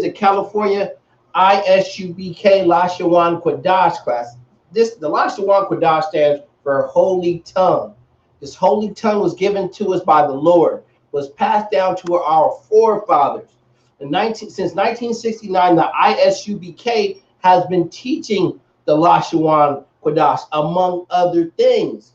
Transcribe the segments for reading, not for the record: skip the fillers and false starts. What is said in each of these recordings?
a California ISUPK Lashawan Qadash class. The Lashawan Qadash stands for Holy Tongue. This holy tongue was given to us by the Lord, was passed down to our forefathers. Since 1969, the ISUPK has been teaching the Lashawan Qadash, among other things.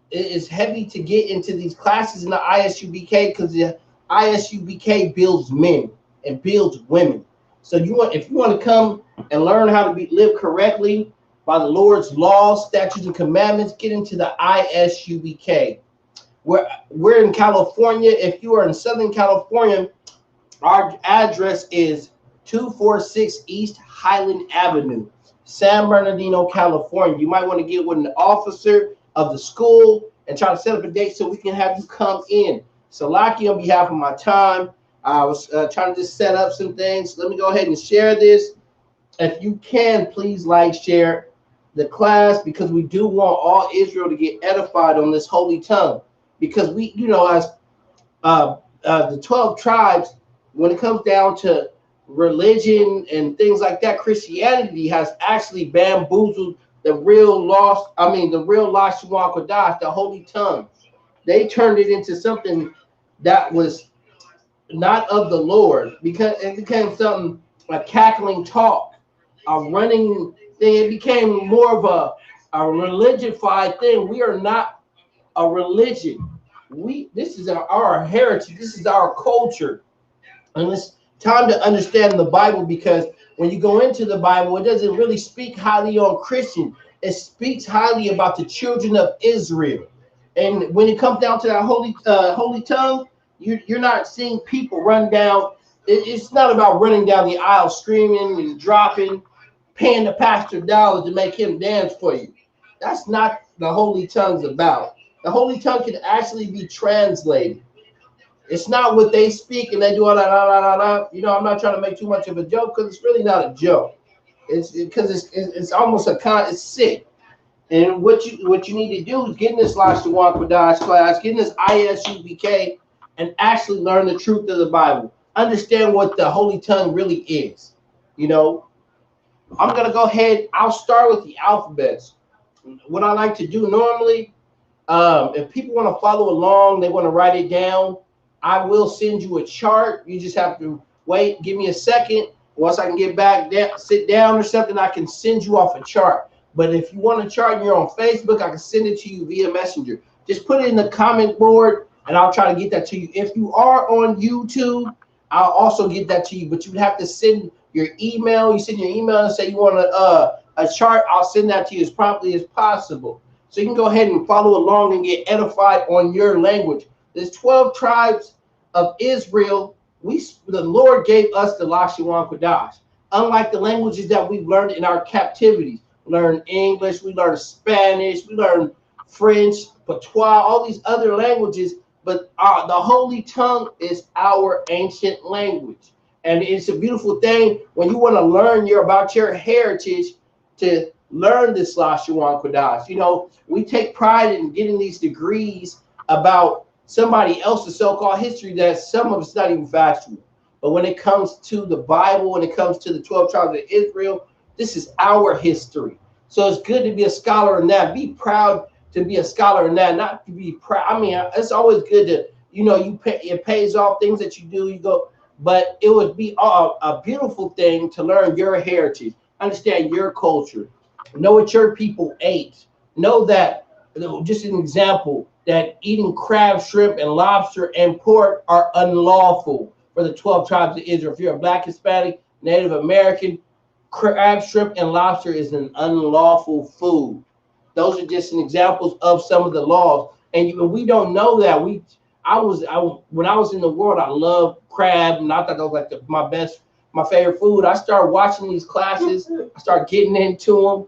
It is heavy to get into these classes in the ISUPK because the ISUPK builds men and builds women. So if you want to come and learn how to live correctly by the Lord's laws, statutes, and commandments, get into the ISUPK. We're in California. If you are in Southern California, our address is 246 East Highland Avenue, San Bernardino, California. You might want to get with an officer of the school and try to set up a date so we can have you come in. So, Laki, on behalf of my time, I was trying to just set up some things. Let me go ahead and share this. If you can, please share the class, because we do want all Israel to get edified on this holy tongue. Because we, as the 12 tribes, when it comes down to religion and things like that, Christianity has actually bamboozled the real Lashawan Qadash, the holy tongue. They turned it into something that was not of the Lord, because it became something, a cackling talk, a running thing. It became more of a religified thing. We are not a religion. This is our heritage. This is our culture. And it's time to understand the Bible, because when you go into the Bible, it doesn't really speak highly on Christians. It speaks highly about the children of Israel. And when it comes down to that holy tongue, you're not seeing people run down. It's not about running down the aisle screaming and dropping, paying the pastor dollars to make him dance for you. That's not the holy tongue's about. The holy tongue can actually be translated. It's not what they speak and they do all that. I'm not trying to make too much of a joke, because it's really not a joke. It's almost it's sick. And what you need to do is get in this Lashawan Qadash class, get in this ISUPK, and actually learn the truth of the Bible. Understand what the holy tongue really is. I'm gonna go ahead. I'll start with the alphabets. What I like to do normally, if people want to follow along, they want to write it down, I will send you a chart. You just have to wait. Give me a second. Once I can get back there, sit down or something, I can send you off a chart. But if you want a chart and you're on Facebook, I can send it to you via Messenger. Just put it in the comment board, and I'll try to get that to you. If you are on YouTube, I'll also get that to you. But you have to send your email. You send your email and say you want a chart. I'll send that to you as promptly as possible. So you can go ahead and follow along and get edified on your language. There's 12 tribes of Israel. The Lord gave us the Lashawan Qadash. Unlike the languages that we've learned in our captivities. We learn English, we learn Spanish, we learn French, Patois, all these other languages. But the Holy Tongue is our ancient language. And it's a beautiful thing when you want to learn about your heritage, to learn this Lashawan Qadash. We take pride in getting these degrees about somebody else's so-called history that some of it's not even factual. But when it comes to the Bible, when it comes to the 12 tribes of Israel, this is our history. So it's good to be a scholar in that. Be proud to be a scholar in that, not to be proud. I mean, it's always good to, it pays off things that you do. You go, but it would be a beautiful thing to learn your heritage, understand your culture, know what your people ate. Know that, just an example, that eating crab, shrimp, and lobster and pork are unlawful for the 12 tribes of Israel. If you're a Black, Hispanic, Native American, crab, shrimp, and lobster is an unlawful food. Those are just some examples of some of the laws. And we don't know that. When I was in the world, I loved crab, and I thought that was my favorite food. I started watching these classes. I started getting into them.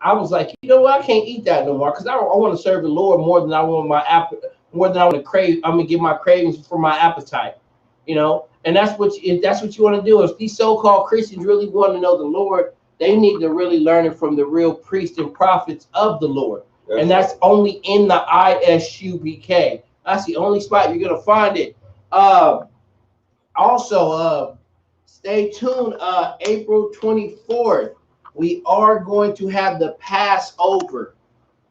I was like, you know what? I can't eat that no more, because I want to serve the Lord more than I want to crave. I'm gonna get my cravings for my appetite, And that's what you want to do. If these so-called Christians really want to know the Lord, they need to really learn it from the real priests and prophets of the Lord. And that's only in the ISUPK. That's the only spot you're gonna find it. Also, Stay tuned. April 24th, we are going to have the Passover.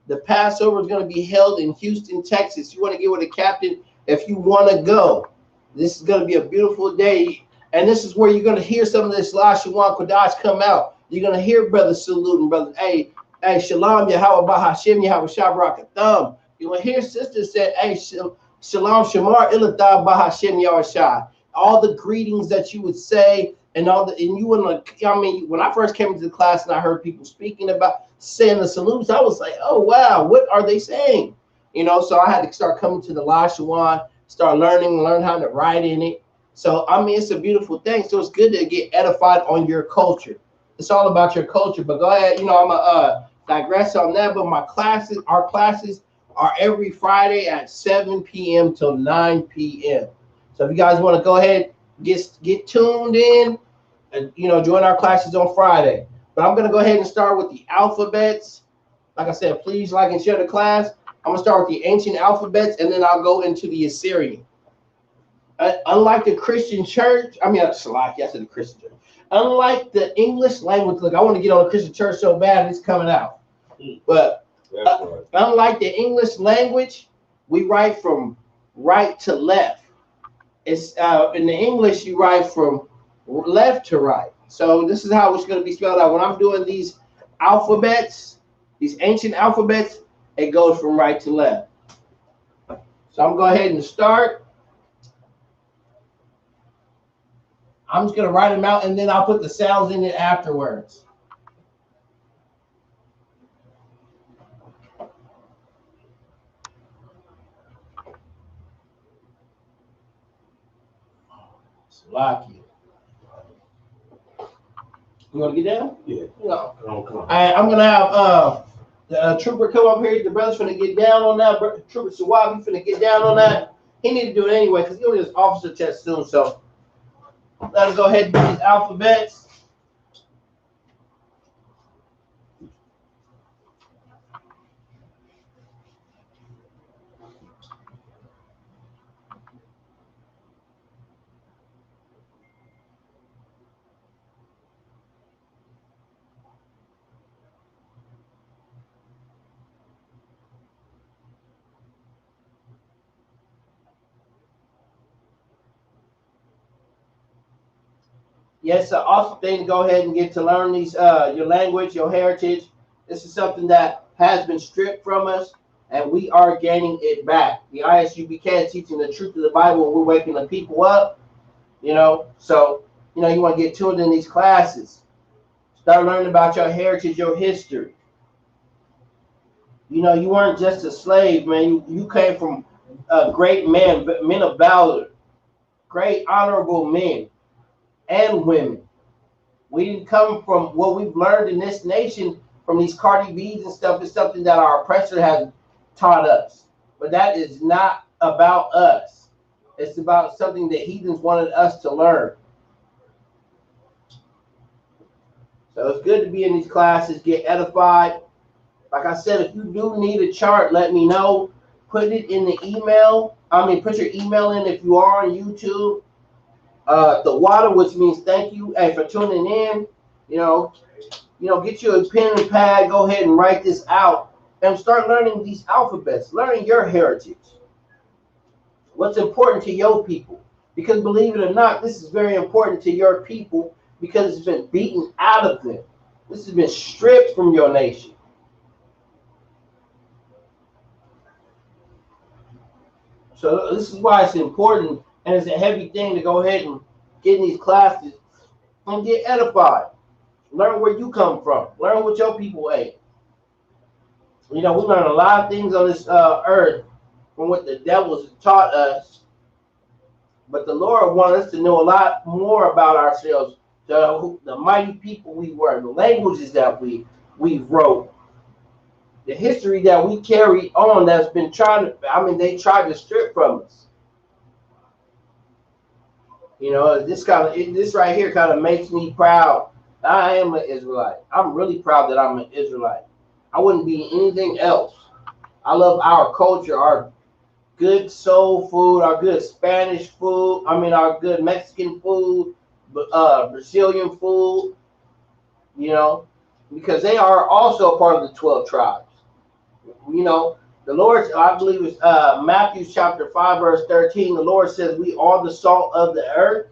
The Passover is going to be held in Houston, Texas. You want to get with the captain if you want to go. This is going to be a beautiful day. And this is where you're going to hear some of this Lashawan Qadash come out. You're going to hear brothers saluting, brothers. Hey, shalom, Yahweh Bahashem, Yahweh Shabrakatham. You're going to hear sisters say, hey, shalom, Shamar Ilathah Bahashem, Yahweh Shah. All the greetings that you would say, and you wouldn't. I mean, when I first came into the class and I heard people speaking about saying the salutes, I was like, oh wow, what are they saying? So I had to start coming to the Lashawan, start learn how to write in it. So I mean, it's a beautiful thing. So it's good to get edified on your culture. It's all about your culture. But go ahead, I'm gonna digress on that. But our classes are every Friday at 7 p.m. till 9 p.m. So if you guys want to go ahead, get tuned in, and join our classes on Friday. But I'm gonna go ahead and start with the alphabets. Like I said, please like and share the class. I'm gonna start with the ancient alphabets, and then I'll go into the Assyrian. Unlike the Christian church, I said the Christian church. Unlike the English language, look, I want to get on the Christian church so bad it's coming out. But unlike the English language, we write from right to left. It's in the English you write from left to right. So this is how it's going to be spelled out. When I'm doing these alphabets, these ancient alphabets, it goes from right to left. So I'm going to go ahead and start. I'm just going to write them out, and then I'll put the sounds in it afterwards. Slocky. You want to get down? Yeah. No. Oh, come on. All right, I'm going to have the trooper come up here. The brother's finna get down on that. Trooper Sawabi finna get down on that. He need to do it anyway because he's doing his officer test soon. So let's go ahead and do these alphabets. Yes, an awesome thing to go ahead and get to learn these your language, your heritage. This is something that has been stripped from us, and we are gaining it back. The ISUPK is teaching the truth of the Bible. We're waking the people up, So, you want to get tuned in these classes. Start learning about your heritage, your history. You weren't just a slave, man. You came from great men of valor, great honorable men and women. We didn't come from what we've learned in this nation from these Cardi B's and stuff. Is something that our oppressor has taught us. But that is not about us. It's about something that heathens wanted us to learn. So it's good to be in these classes, get edified. Like I said, if you do need a chart, let me know. Put it in the email. Put your email in if you are on YouTube. The water, which means thank you, hey, for tuning in. Get you a pen and pad. Go ahead and write this out and start learning these alphabets. Learning your heritage. What's important to your people? Because believe it or not, this is very important to your people because it's been beaten out of them. This has been stripped from your nation. So this is why it's important, and it's a heavy thing to go ahead and get in these classes and get edified. Learn where you come from. Learn what your people ate. We learn a lot of things on this earth from what the devils taught us, but the Lord wants us to know a lot more about ourselves, the mighty people we were, the languages that we wrote, the history that we carry on that's been they tried to strip from us. This right here kind of makes me proud. I am an Israelite. I'm really proud that I'm an Israelite. I wouldn't be anything else. I love our culture, our good soul food, our good Spanish food. Our good Mexican food, Brazilian food, you know, because they are also a part of the 12 tribes. You know, the Lord, I believe it's Matthew chapter 5, verse 13. The Lord says, we are the salt of the earth,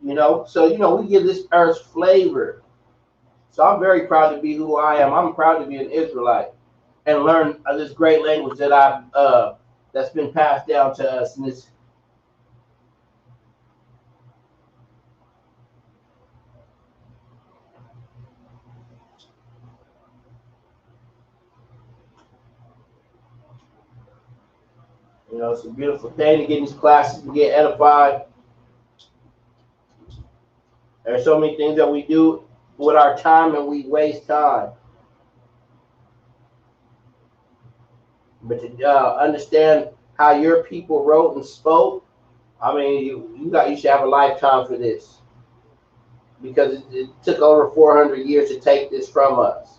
you know. So, you know, we give this earth flavor. So I'm very proud to be who I am. I'm proud to be an Israelite and learn this great language that that's been passed down to us. And it's, you know, it's a beautiful thing to get in these classes and get edified. There's so many things that we do with our time and we waste time. But to understand how your people wrote and spoke, I mean, you should have a lifetime for this because it took over 400 years to take this from us.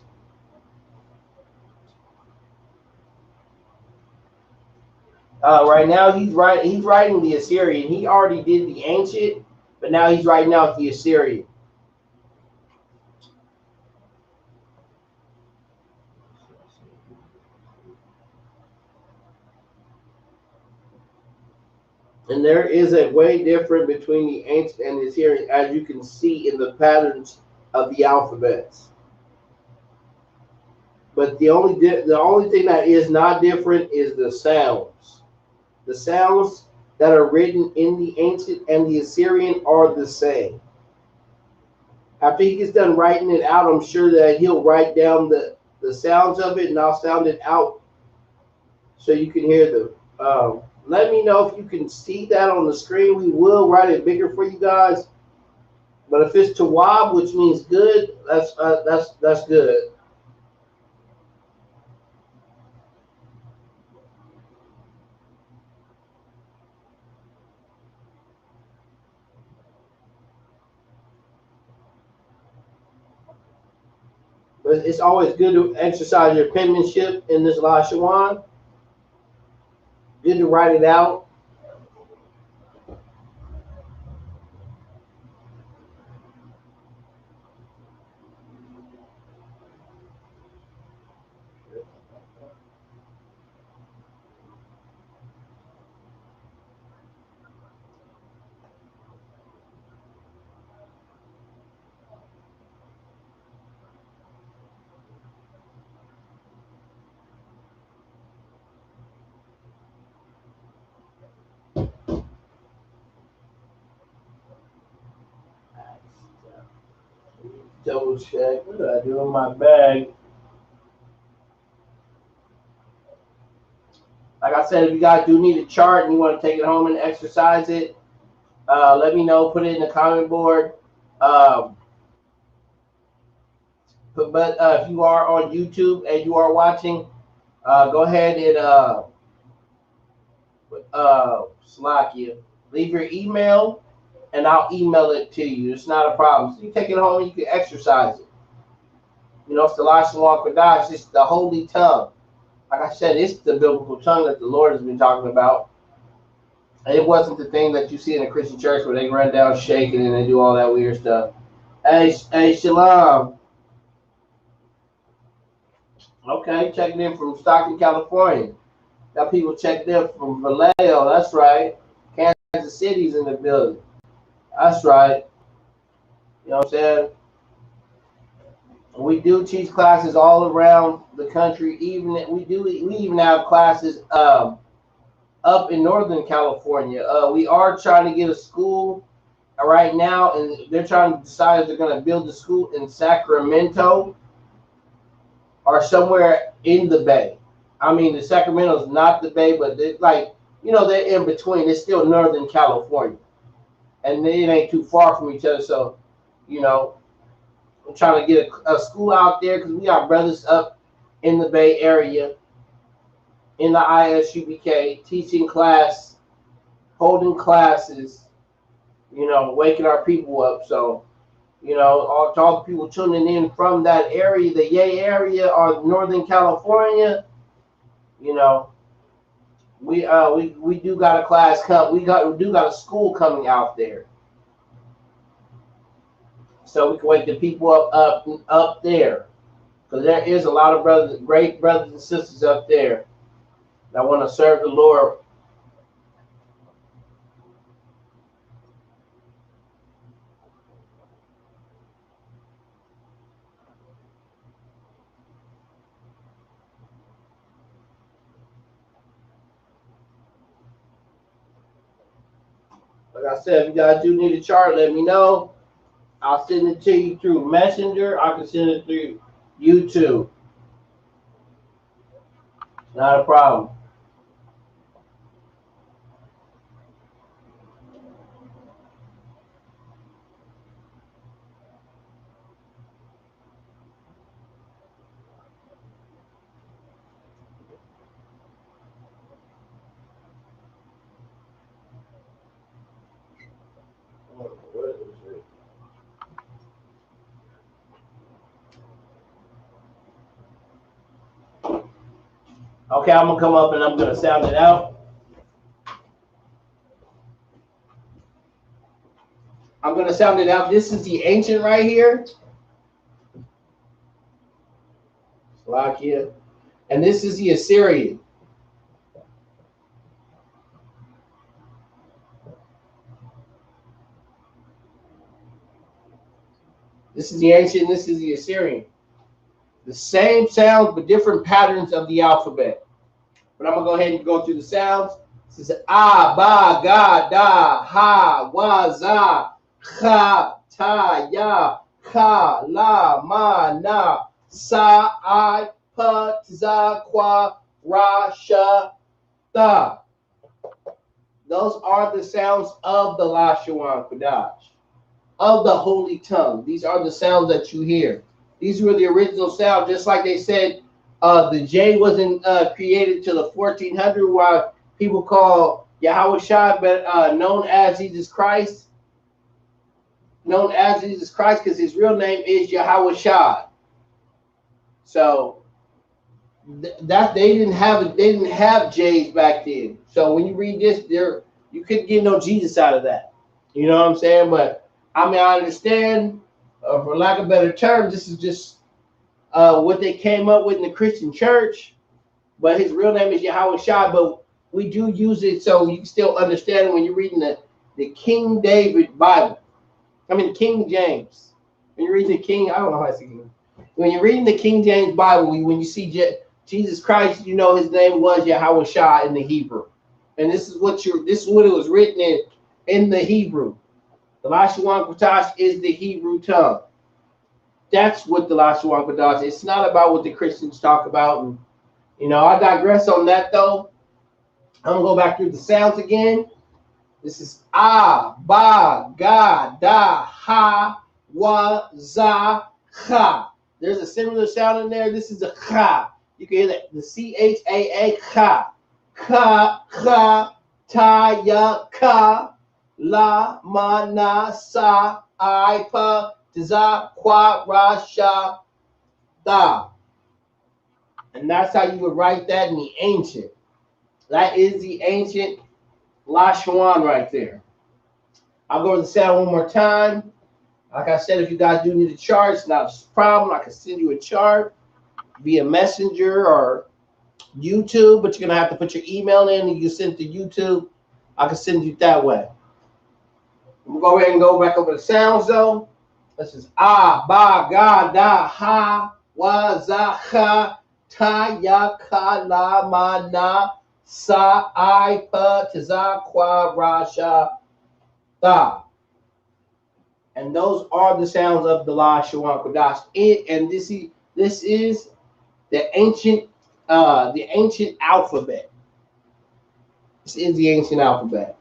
Right now, he's writing the Assyrian. He already did the ancient, but now he's writing out the Assyrian. And there is a way difference between the ancient and the Assyrian, as you can see in the patterns of the alphabets. But the only thing that is not different is the sounds. The sounds that are written in the ancient and the Assyrian are the same. After he gets done writing it out, I'm sure that he'll write down the sounds of it, and I'll sound it out so you can hear them. Let me know if you can see that on the screen. We will write it bigger for you guys. But if it's Tawab, which means good, that's good. But it's always good to exercise your penmanship in this Lashawan. Good to write it out. Double check. What did I do in my bag? Like I said, if you guys do need a chart and you want to take it home and exercise it, let me know. Put it in the comment board. Um, but if you are on YouTube and you are watching, go ahead and Slack you. Leave your email, and I'll email it to you. It's not a problem. So you take it home and you can exercise it. You know, it's the Lashawan Qadash. It's the holy tongue. Like I said, it's the biblical tongue that the Lord has been talking about. And it wasn't the thing that you see in a Christian church where they run down shaking and they do all that weird stuff. Hey, Shalom. Okay, checking in from Stockton, California. Got people checked in from Vallejo. That's right. Kansas City's in the building. That's right. You know what I'm saying? We do teach classes all around the country. We even have classes up in Northern California. We are trying to get a school right now, and they're trying to decide if they're going to build a school in Sacramento or somewhere in the Bay. I mean, the Sacramento is not the Bay, but they're like, you know, they're in between. It's still Northern California, and it ain't too far from each other. So, you know, I'm trying to get a school out there because we got brothers up in the Bay Area, in the ISUPK, teaching class, holding classes, you know, waking our people up. So, you know, all the people tuning in from that area, the Yay area or Northern California, you know, we do got a class come. We do got a school coming out there. so we can wake the people up there, because there is a lot of brothers, great brothers and sisters up there that want to serve the Lord. Like I said, if you guys do need a chart, let me know. I'll send it to you through Messenger. I can send it through YouTube. Not a problem. Okay, I'm gonna come up and I'm gonna sound it out. I'm gonna sound it out. This is the ancient right here. Slovakia. And this is the Assyrian. This is the ancient, this is the Assyrian. The same sounds, but different patterns of the alphabet. But I'm going to go ahead and go through the sounds. This is A, Ba, Ga, Da, Ha, Wa, Za, Kha, Ta, Ya, Ka, La, Ma, Na, Sa, I, Pa, Za, Kwa, Ra, Sha, Da. Those are the sounds of the Lashawan Qadash, of the Holy Tongue. These are the sounds that you hear. These were the original sounds, just like they said the J wasn't created till the 1400, while people call Yahweh Shai, but known as Jesus Christ, because his real name is Yahweh Shai. So that they didn't have J's back then. So when you read this, you couldn't get no Jesus out of that. You know what I'm saying? But I mean, I understand, for lack of a better term, this is just what they came up with in the Christian church. But his real name is Yahweh Shai. But we do use it so you can still understand when you're reading the King David Bible. I mean, King James. When you're reading the King, I don't know how I say King. When you're reading the King James Bible, when you see Jesus Christ, you know his name was Yahweh Shai in the Hebrew. And this is what it was written in the Hebrew. The Lashawan Qadash is the Hebrew tongue. That's what the Lashawan Qadash is. It's not about what the Christians talk about. And, I digress on that, though. I'm going to go back through the sounds again. This is A, Ba, Ga, Da, Ha, Wa, Za, Kha. There's a similar sound in there. This is a Kha. You can hear that. The C-H-A-A, Kha. Kha, Kha, Ta, Ya, Ka. La, Ma, Na, Sa, I, Pa, Tza, Kwa, Ra, Sha, Da. And that's how you would write that in the ancient. That is the ancient Lashawan right there. I'll go over the sound one more time. Like I said, if you guys do need a chart, it's not a problem. I can send you a chart via Messenger or YouTube, but you're going to have to put your email in and you send it to YouTube. I can send you that way. We'll go ahead and go back over the sounds, though. This is A, Ba, Ga, Da, Ha, Wa, Za, Kha, Ta, Ya, Ka, La, Ma, Na, Sa, I, Pa, Tza, Kwa, Ra, Sha, Da. And those are the sounds of the Lashawan Qadash. And this is the ancient alphabet. This is the ancient alphabet.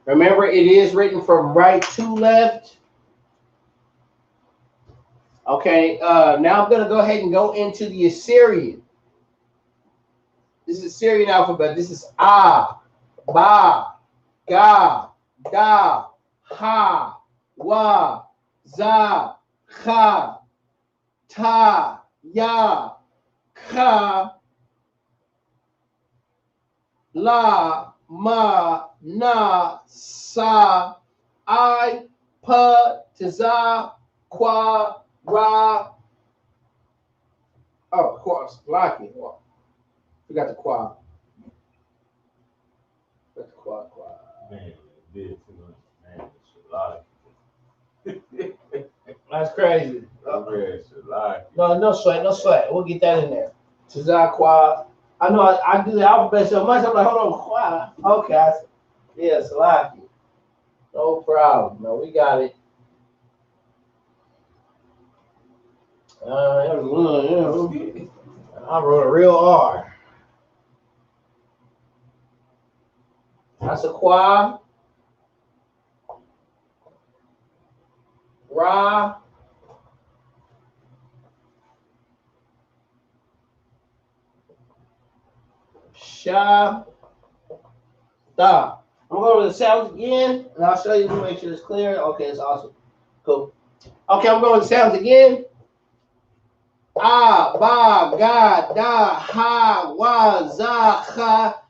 Remember, it is written from right to left. Okay, now I'm going to go ahead and go into the Assyrian. This is Assyrian alphabet. This is A, Ba, Ga, Da, Ha, Wa, Za, Kha, Ta, Ya, Ka, La, Ma, Na, Sa, I, Pa, Tza, Qua, Ra. Oh, Qua, Laki. Forgot the Qua. Got the Qua. Man, did too much. Man, it's That's crazy. No sweat. We'll get that in there. Tazak, Qua. I know I do the alphabet so much. I'm like, hold on, Qua. Okay. Yes, Laki. No problem. No, we got it. I wrote a real R. That's a Qua. Ra. Sha. Da. I'm going to the sounds again, and I'll show you to make sure it's clear. Okay, it's awesome. Cool. Okay, I'm going to the sounds again. Ah, ba, ga, da, ha, wa, za, ha,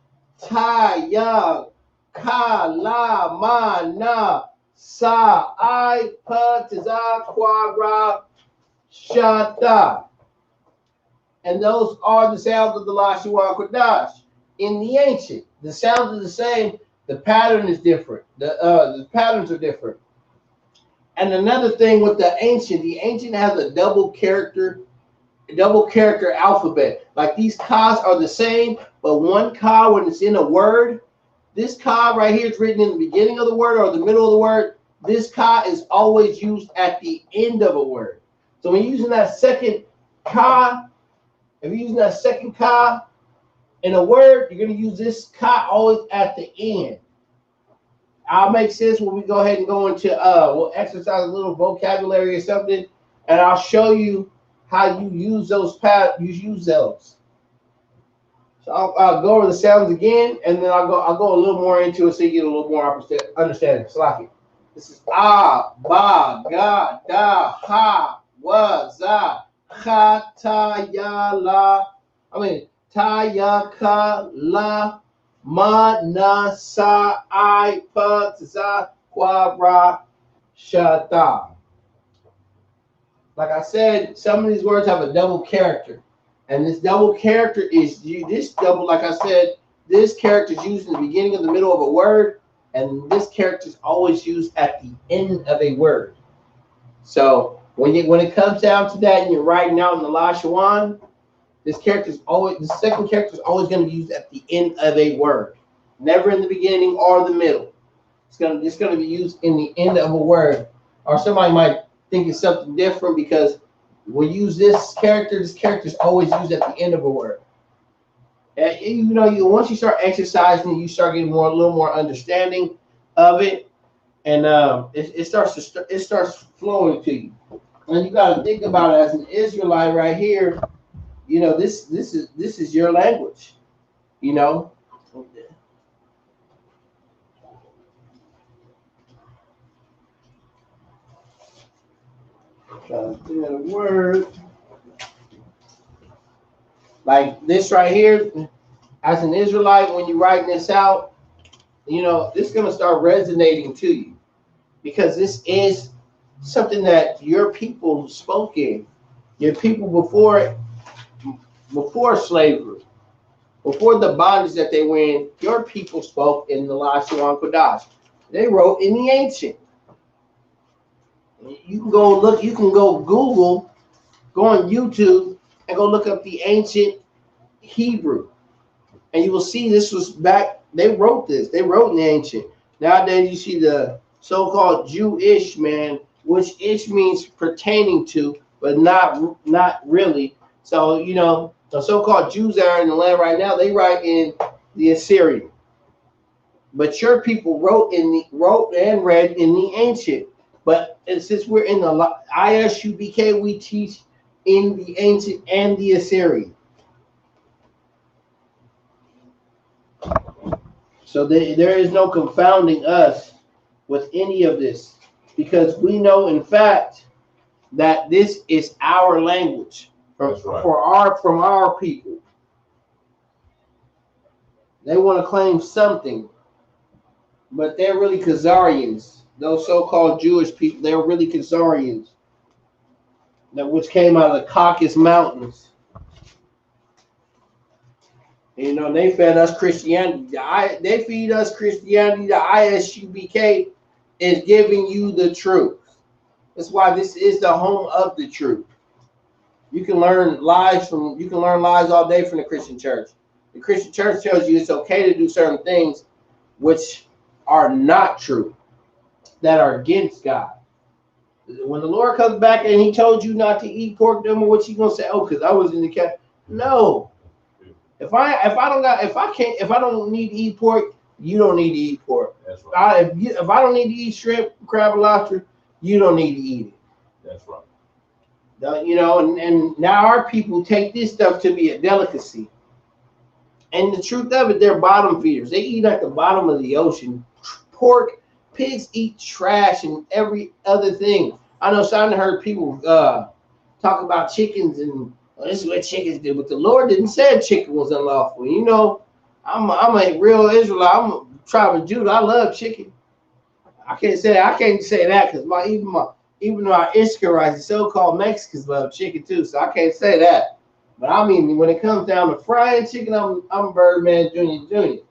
ta, ya, ka, la, ma, na, sa, I, pa, za, qua, ra, sha, da. And those are the sounds of the Lashawan Qadash. In the ancient, the sounds are the same. The pattern is different. The patterns are different. And another thing with the ancient has a double character alphabet. Like these Kas are the same, but one Ka when it's in a word, this Ka right here is written in the beginning of the word or the middle of the word. This Ka is always used at the end of a word. So when you're using that second Ka, if you're using that second Ka in a word, you're going to use this Ka always at the end. I'll make sense when we go ahead and go into, we'll exercise a little vocabulary or something, and I'll show you how you use those So I'll go over the sounds again, and then I'll go a little more into it so you get a little more understanding. Slaki. This is ah, ba, ga, da, ha, wa, za, ha, ta, ya, la. Ta, ya, ka, la, ma, na, sa, I, pa, za, qua, ra, sha, ta. Like I said, some of these words have a double character. And this double character is like I said, this character is used in the beginning of the middle of a word, and this character is always used at the end of a word. So when it comes down to that and you're writing out in the Lashawan, the second character is always going to be used at the end of a word. Never in the beginning or the middle. It's going to be used in the end of a word. Or somebody might think it's something different because we use this character is always used at the end of a word. And once you start exercising, you start getting a little more understanding of it, and it starts flowing to you. And you got to think about it as an Israelite right here. This is your language. A word like this right here, as an Israelite, when you're writing this out, this is going to start resonating to you because this is something that your people spoke in. Your people before slavery, before the bondage that they were in, your people spoke in the Lashawan Qadash. They wrote in the ancient. You can go look. You can go Google, go on YouTube, and go look up the ancient Hebrew, and you will see this was back. They wrote this. They wrote in the ancient. Nowadays, you see the so-called Jewish man, which ish means pertaining to, but not really. So the so-called Jews that are in the land right now, they write in the Assyrian. But your people wrote and read in the ancient. But since we're in the ISUPK, we teach in the ancient and the Assyrian. So there is no confounding us with any of this, because we know, in fact, that this is our language from our people. They want to claim something, but they're really Khazarians. Those so-called Jewish people, they're really Khazarians. that which came out of the Caucasus Mountains. You know, they fed us Christianity. They feed us Christianity. The ISUPK is giving you the truth. That's why this is the home of the truth. You can learn lies all day from the Christian church. The Christian church tells you it's okay to do certain things which are not true, that are against God. When the Lord comes back and he told you not to eat pork, then what you gonna say? Oh, because I was in the cat. No. If I don't need to eat pork, you don't need to eat pork. That's right. If I don't need to eat shrimp, crab, and lobster, you don't need to eat it. That's right. You know, and now our people take this stuff to be a delicacy. And the truth of it, they're bottom feeders. They eat at the bottom of the ocean. Pork, pigs eat trash and every other thing. I know I heard people talk about chickens and this is what chickens do, but the Lord didn't say chicken was unlawful. You know, I'm a real Israelite. I'm a tribe of Judah. I love chicken. I can't say that because even our Ishkarites, so-called Mexicans, love chicken too. So I can't say that. But I mean, when it comes down to frying chicken, I'm Birdman Junior.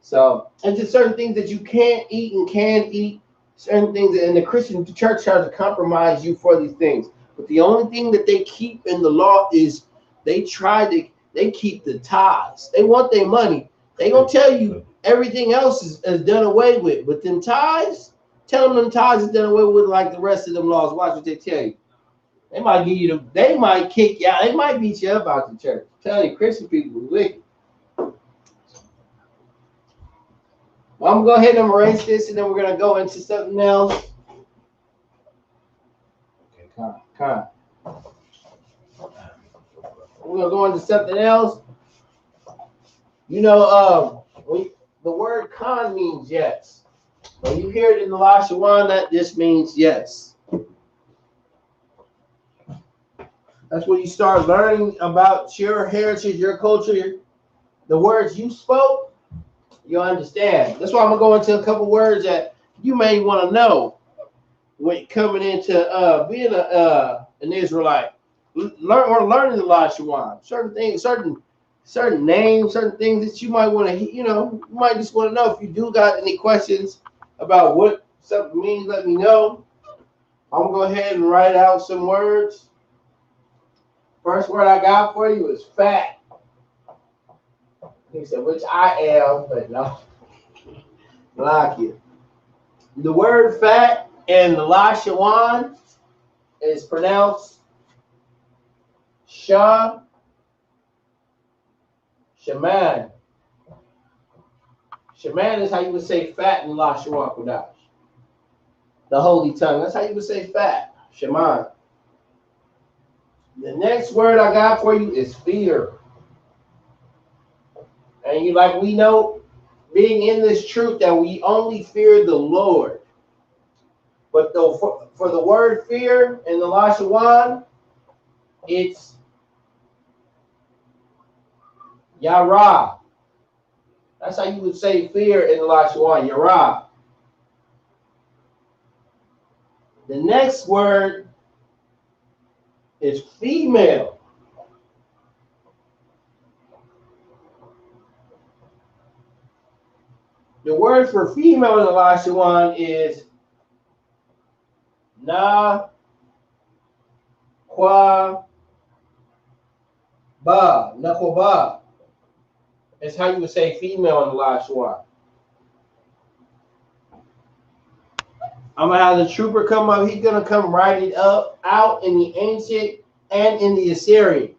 So it's just certain things that you can't eat and can eat. Certain things, and the Christian church tries to compromise you for these things. But the only thing that they keep in the law is they keep the tithes. They want their money. They gonna tell you everything else is done away with. But them tithes, tell them tithes is done away with like the rest of them laws. Watch what they tell you. They might give you they might kick you out. They might beat you up out the church. I'm telling you, Christian people are wicked. Well, I'm gonna go ahead and erase this, and then we're gonna go into something else. Okay, con. We're gonna go into something else. You know, the word con means yes. When you hear it in the Lashawan, that just means yes. That's when you start learning about your heritage, your culture, the words you spoke. You'll understand. That's why I'm gonna go into a couple words that you may want to know when coming into being an Israelite. Learning the Lashawan. Certain things, certain names, certain things that you might want to, you might just want to know. If you do got any questions about what something means, let me know. I'm gonna go ahead and write out some words. First word I got for you is fat. He said, which I am, but no. Like it. The word fat in the Lashawan is pronounced Shaman. Shaman is how you would say fat in Lashawan Qadash. The holy tongue. That's how you would say fat. Shaman. The next word I got for you is fear. And we know, being in this truth, that we only fear the Lord. But though for the word fear in the Lashawan, it's Yara. That's how you would say fear in the Lashawan, Yara. The next word is female. The word for female in the Lashawan is Na Kwa Ba. Nakwaba. That's how you would say female in the Lashawan. I'm gonna have the trooper come up. He's gonna come write it up out in the ancient and in the Assyrian.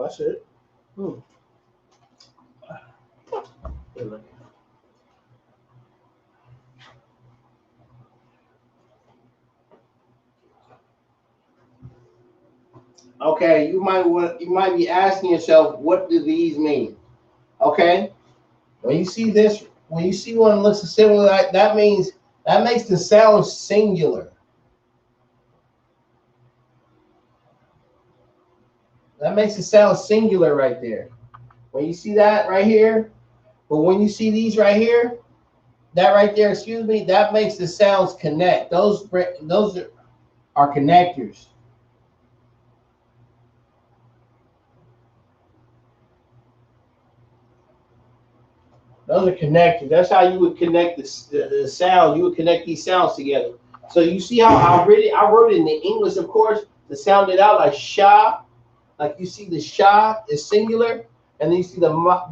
That's it. Okay, you might be asking yourself, what do these mean? Okay, when you see this, when you see one that looks similar, that means that makes the sound singular. That makes it sound singular right there. When you see that right here, but when you see these right here, that right there, excuse me, that makes the sounds connect. Those are connectors. Those are connectors. That's how you would connect the sound. You would connect these sounds together. So you see how I read it? I wrote it in the English, of course, to sound it out like sha. Like you see the sha is singular, and then you see the ma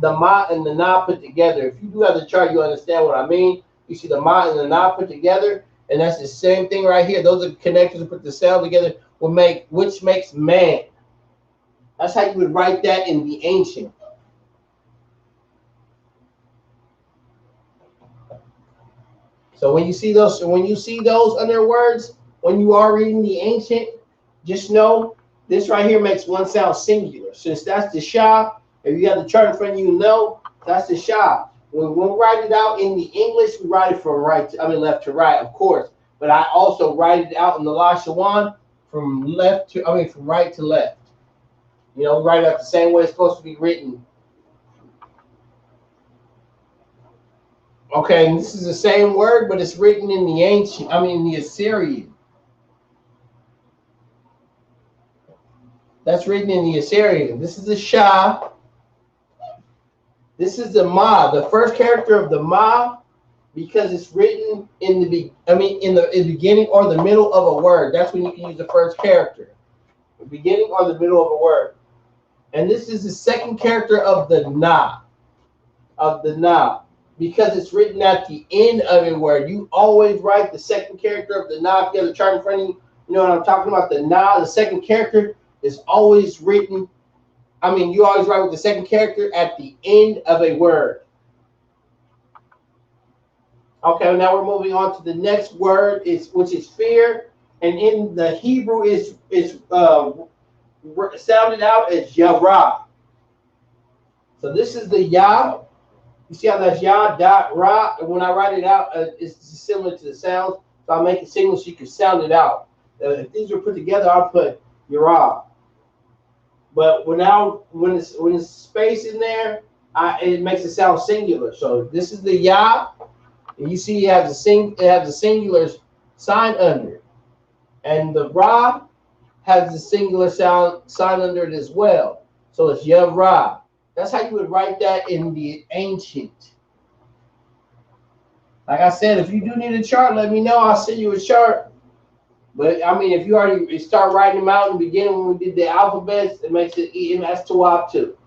and the na put together. If you do have the chart, you understand what I mean. You see the ma and the na put together, and that's the same thing right here. Those are connectors that put the sound together, which makes man. That's how you would write that in the ancient. So when you see those other words, when you are reading the ancient, just know this right here makes one sound singular. Since that's the sha, if you have the chart in front of you, know that's the sha. When we write it out in the English, we write it from left to right, of course. But I also write it out in the Lashawan from right to left. You know, write it out the same way it's supposed to be written. Okay, and this is the same word, but it's written in the in the Assyrian. That's written in the Assyrian. This is the Shah. This is the Ma, the first character of the Ma, because it's written in the beginning or the middle of a word. That's when you can use the first character, the beginning or the middle of a word. And this is the second character of the Na, because it's written at the end of a word. You always write the second character of the Na. If you have the chart in front of you, you know what I'm talking about. The Na, the second character is always written. You always write with the second character at the end of a word. Okay, now we're moving on to the next word, which is fear, and in the Hebrew is sounded out as Yara. So this is the Ya. You see how that's Ya dot Ra, and when I write it out, it's similar to the sounds. So I make it single so you can sound it out. If these are put together, I'll put Yara. But when it's space in there, it makes it sound singular. So this is the Ya, and you see it has the singular sign under it, and the Ra has the singular sign under it as well. So it's Ya Ra. That's how you would write that in the ancient. Like I said, if you do need a chart, let me know. I'll send you a chart. But if you already start writing them out in the beginning when we did the alphabets, it makes it that's Tawab too.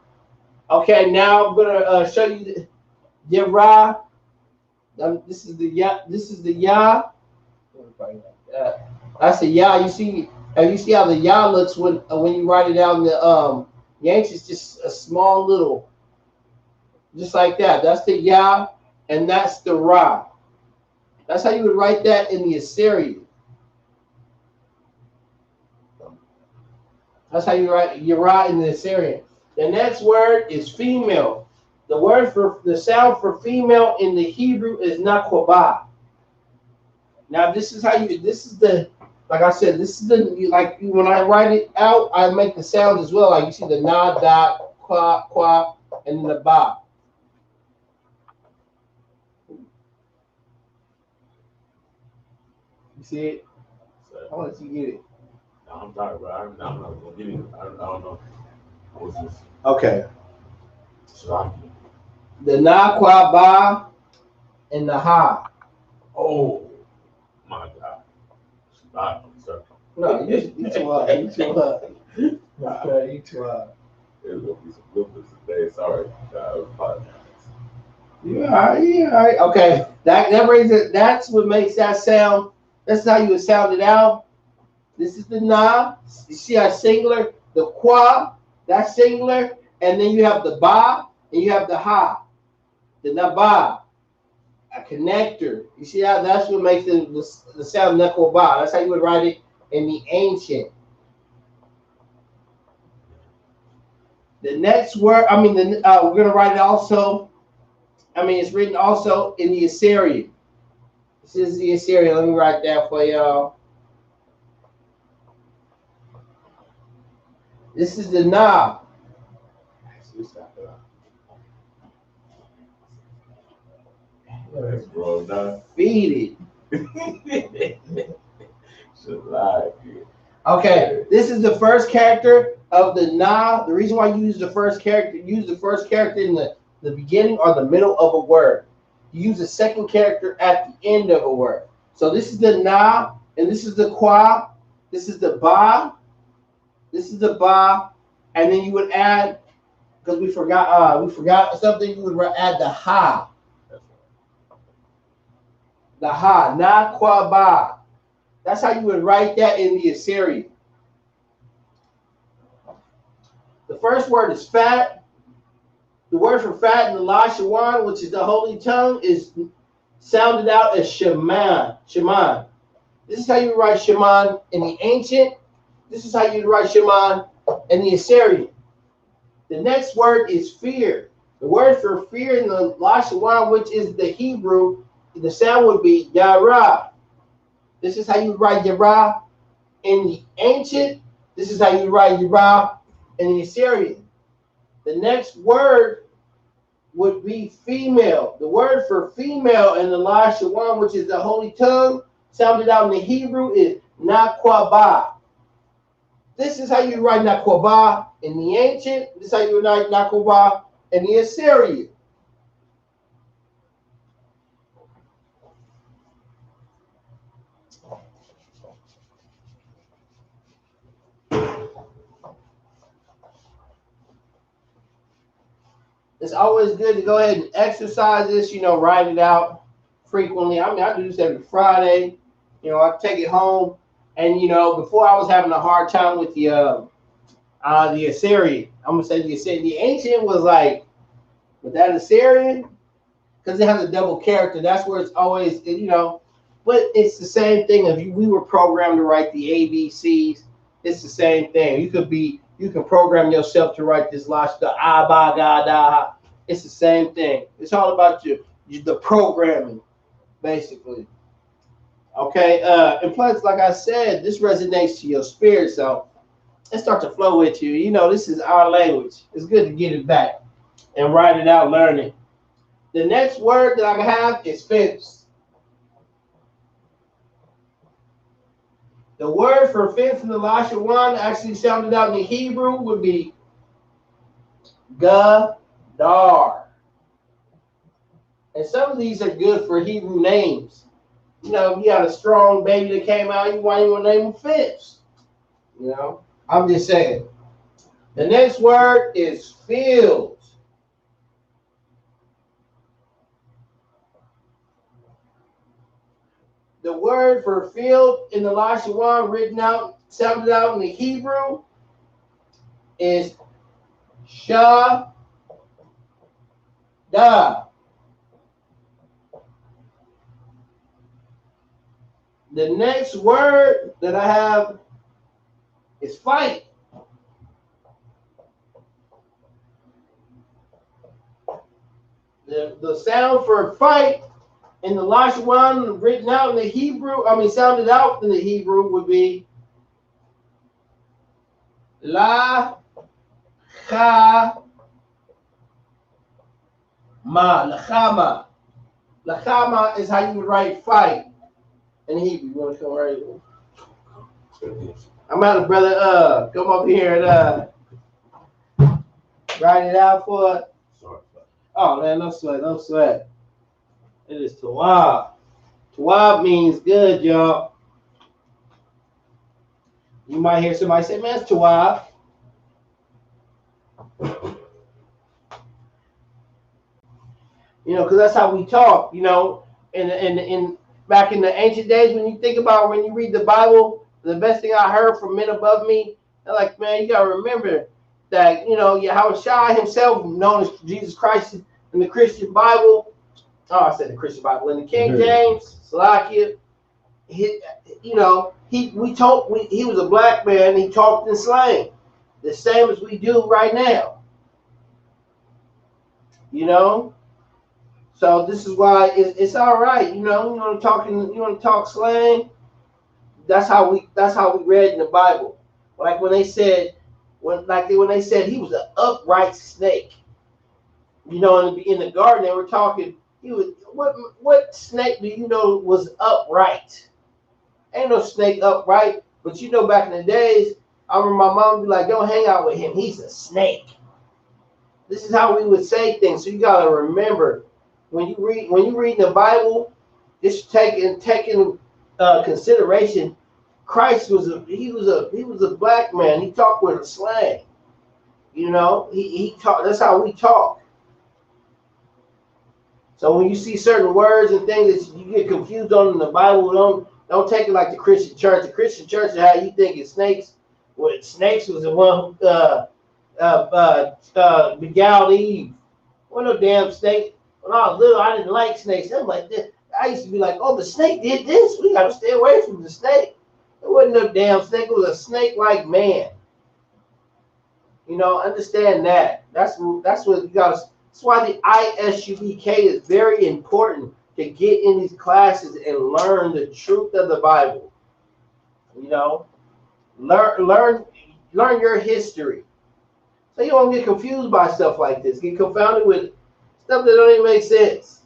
Okay, now I'm gonna show you the Yara. This is the Ya. This is the Ya. That's the Ya. You see how the Ya looks when you write it out in the Yankees, just a small little, just like that. That's the Ya, and that's the Ra. That's how you would write that in the Assyrian. That's how you write Yara in the Assyrian. The next word is female. The sound for female in the Hebrew is nakwabah. Now this is like I said, this is when I write it out, I make the sounds as well. Like you see the na, dot, kwa, and then the ba. You see it? I want to get it. I'm tired, bro. I'm not gonna get it. I don't know. What's this? Okay. Shaki. The na, kwa, ba, and the ha. Oh my God. Shaki. No, you too hard. You too hard. You too hard. There's gonna be some bloopers today. Sorry. Yeah, all right. Okay. That brings it. That's what makes that sound. That's how you would sound it out. This is the na. You see how singular? The qua. That's singular. And then you have the ba and you have the ha. The naba, a connector. You see how that's what makes the sound nekoba. That's how you would write it in the ancient. The next word, we're going to write it also. It's written also in the Assyrian. This is the Assyrian. Let me write that for y'all. This is the na. Feed it. Okay, this is the first character of the na. The reason why you use the first character, in the beginning or the middle of a word. You use the second character at the end of a word. So this is the na, and this is the qua. This is the ba. This is the ba, and then you would add, because we forgot something. You would add the ha. The ha, na qua ba. That's how you would write that in the Assyrian. The first word is fat. The word for fat in the Lashawan, which is the holy tongue, is sounded out as shaman. Shaman. This is how you write shaman in the ancient. This is how you write shaman in the Assyrian. The next word is fear. The word for fear in the Lashawan, which is the Hebrew, the sound would be yara. This is how you write yara in the ancient. This is how you write yara in the Assyrian. The next word would be female. The word for female in the Lashawan, which is the holy tongue, sounded out in the Hebrew, is nakwaba. This is how you write nakwaba in the ancient. This is how you write nakwaba in the Assyrian. It's always good to go ahead and exercise this, write it out frequently. I do this every Friday. I take it home. And, before I was having a hard time with the Assyrian. I'm going to say the Assyrian. The ancient was like, with that Assyrian, because it has a double character. That's where it's always, but it's the same thing. We were programmed to write the ABCs, it's the same thing. You can program yourself to write this lash, the abagada. It's the same thing. It's all about the programming, basically. Okay, and plus, like I said, this resonates to your spirit, so it starts to flow with you. This is our language. It's good to get it back and write it out, learn it. The next word that I have is fence. The word for fence in the Lashawan actually sounded out in the Hebrew would be Qadash. And some of these are good for Hebrew names. If you got a strong baby that came out, you want to name him Fence. I'm just saying. The next word is field. The word for field in the Lashawan sounded out in the Hebrew is Shada. The next word that I have is fight. The sound for fight in the Lashawan written out in the Hebrew, sounded out in the Hebrew would be La Cha Ma. Lachama. Lachama is how you would write fight in Hebrew. You want to come right here? I'm out of brother. Come up here and write it out for it. Oh man, no sweat, no sweat. It is Tawab. Tawab means good, y'all. You might hear somebody say, man, it's Tawab. Because that's how we talk, in back in the ancient days, when you read the Bible, the best thing I heard from men above me, they're like, man, you got to remember, that, you know, Yahushua himself, known as Jesus Christ in the Christian Bible. Oh, I said the Christian Bible. In the King James, Salakia, he was a black man. He talked in slang, the same as we do right now. You know, so this is why it's all right. You know, you want to talk slang. That's how we read in the Bible. Like when they said when they said he was an upright snake. You know, in the garden they were talking. He was what snake do you know was upright? Ain't no snake upright. But you know, back in the days, I remember my mom would be like, "Don't hang out with him. He's a snake." This is how we would say things. So you gotta remember when you read the Bible, just taking consideration. Christ was a black man. He talked with a slang. You know, he talked. That's how we talk. So when you see certain words and things that you get confused on in the Bible, don't take it like the Christian church. The Christian church is how you think it's snakes. Well, snakes was the one who beguiled Eve. Well, no damn snake. When I was little, I didn't like snakes. I'm like this. I used to be like, oh, the snake did this. We got to stay away from the snake. It wasn't no damn snake. It was a snake-like man. You know, understand that. That's what you got. That's why the ISUPK is very important to get in these classes and learn the truth of the Bible. You know, learn your history, so you don't get confused by stuff like this. Get confounded with stuff that don't even make sense.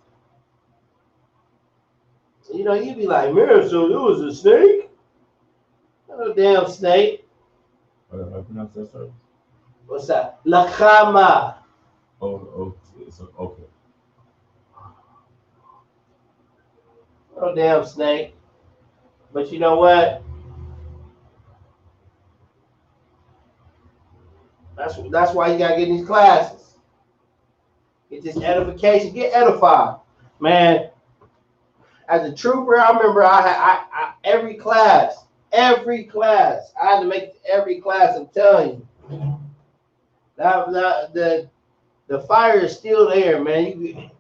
You know, you'd be like, man, so it was a snake? Not a damn snake. How do I pronounce that, sir? What's that? Lakama. Oh, okay. No damn snake. But you know what? That's why you gotta get in these classes. Get this edification. Get edified, man. As a trooper, I remember I every class, I had to make every class. I'm telling you, the fire is still there, man. The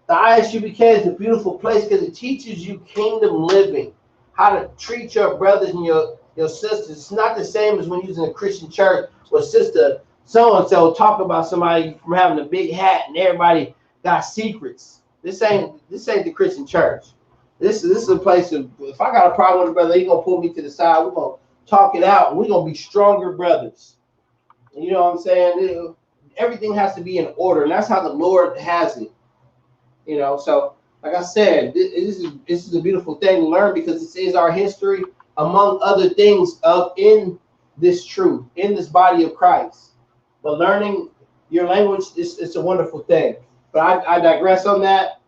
ISUPK is a beautiful place because it teaches you kingdom living, how to treat your brothers and your sisters. It's not the same as when you're in a Christian church where sister so and so talk about somebody from having a big hat and everybody got secrets. This ain't the Christian church. This is a place of, if I got a problem with a brother, he's gonna pull me to the side. We're gonna talk it out, and we're gonna be stronger brothers. You know what I'm saying? Everything has to be in order, and that's how the Lord has it. You know, so like I said, this is a beautiful thing to learn because this is our history, among other things, in this truth, in this body of Christ. But learning your language is a wonderful thing. But I digress on that.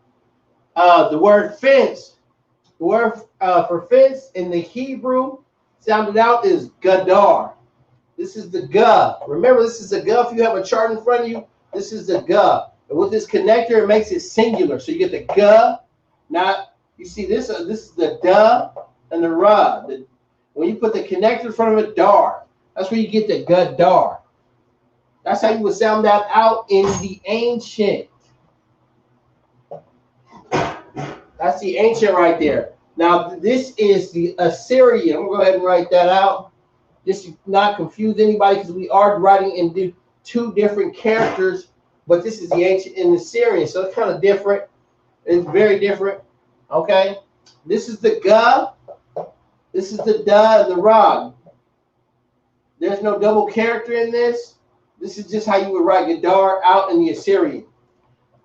The word fence, the word for fence in the Hebrew sounded out is gadar. This is the ga. Remember, this is the ga. If you have a chart in front of you, this is the ga. And with this connector, it makes it singular. So you get the ga. Now, you see this is the da and the ra. When you put the connector in front of it, dar. That's where you get the gadar. That's how you would sound that out in the ancient. That's the ancient right there. Now, this is the Assyrian. I'm going to go ahead and write that out. Just to not confuse anybody because we are writing in two different characters, but this is the ancient and the Assyrian. So it's kind of different. It's very different. Okay. This is the ga. This is the da and the ra. There's no double character in this. This is just how you would write gadar out in the Assyrian.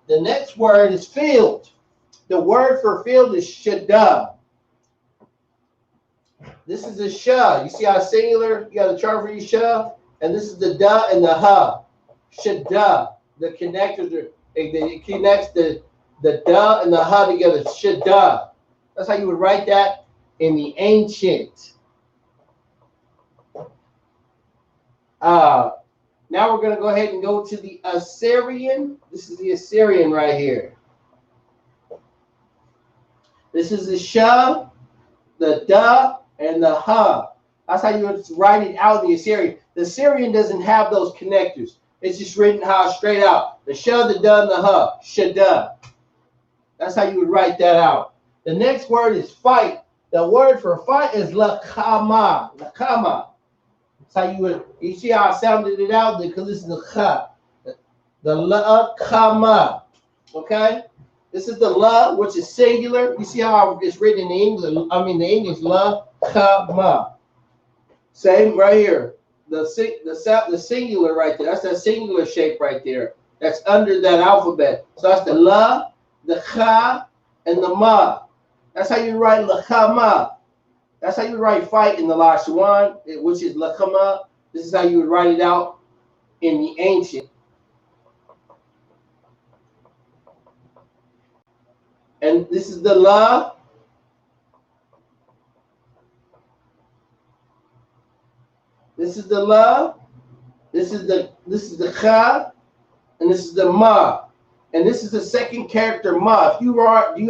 The next word is field. The word for field is shada. This is a sha. You see how singular? You got a chart for your sha, and this is the da and the ha. Shada. The connectors it connects the da and the ha together. Shada. That's how you would write that in the ancient. Now we're going to go ahead and go to the Assyrian. This is the Assyrian right here. This is the sha, the da, and the ha. That's how you would write it out in the Assyrian. The Assyrian doesn't have those connectors. It's just written how straight out. The shah, the da, and the ha. Shada. That's how you would write that out. The next word is fight. The word for fight is lakama. Lakama. That's how you see how I sounded it out? Because this is the kha. The lakama. Okay? This is the la, which is singular. You see how it's written in the English? I mean, the English, lakama. Same right here. The singular right there. That's that singular shape right there. That's under that alphabet. So that's the la, the kha, and the ma. That's how you write lakama. That's how you write fight in the Lashawan, which is lakama. This is how you would write it out in the ancient. And this is the la. This is the la. This is the kha, and this is the ma. And this is the second character ma. If you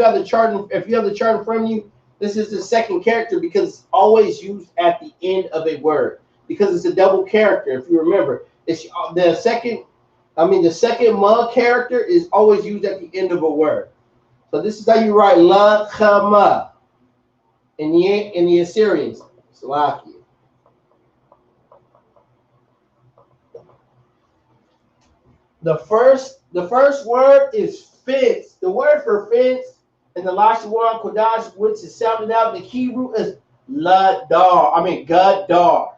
have the chart in front of you, this is the second character because it's always used at the end of a word because it's a double character. If you remember, it's the second ma character is always used at the end of a word. So this is how you write la kama in the Assyrians. Salakia. The first word is fence. The word for fence in the Lashawan Qadash, which is sounded out in the Hebrew, is ladar. Gadar.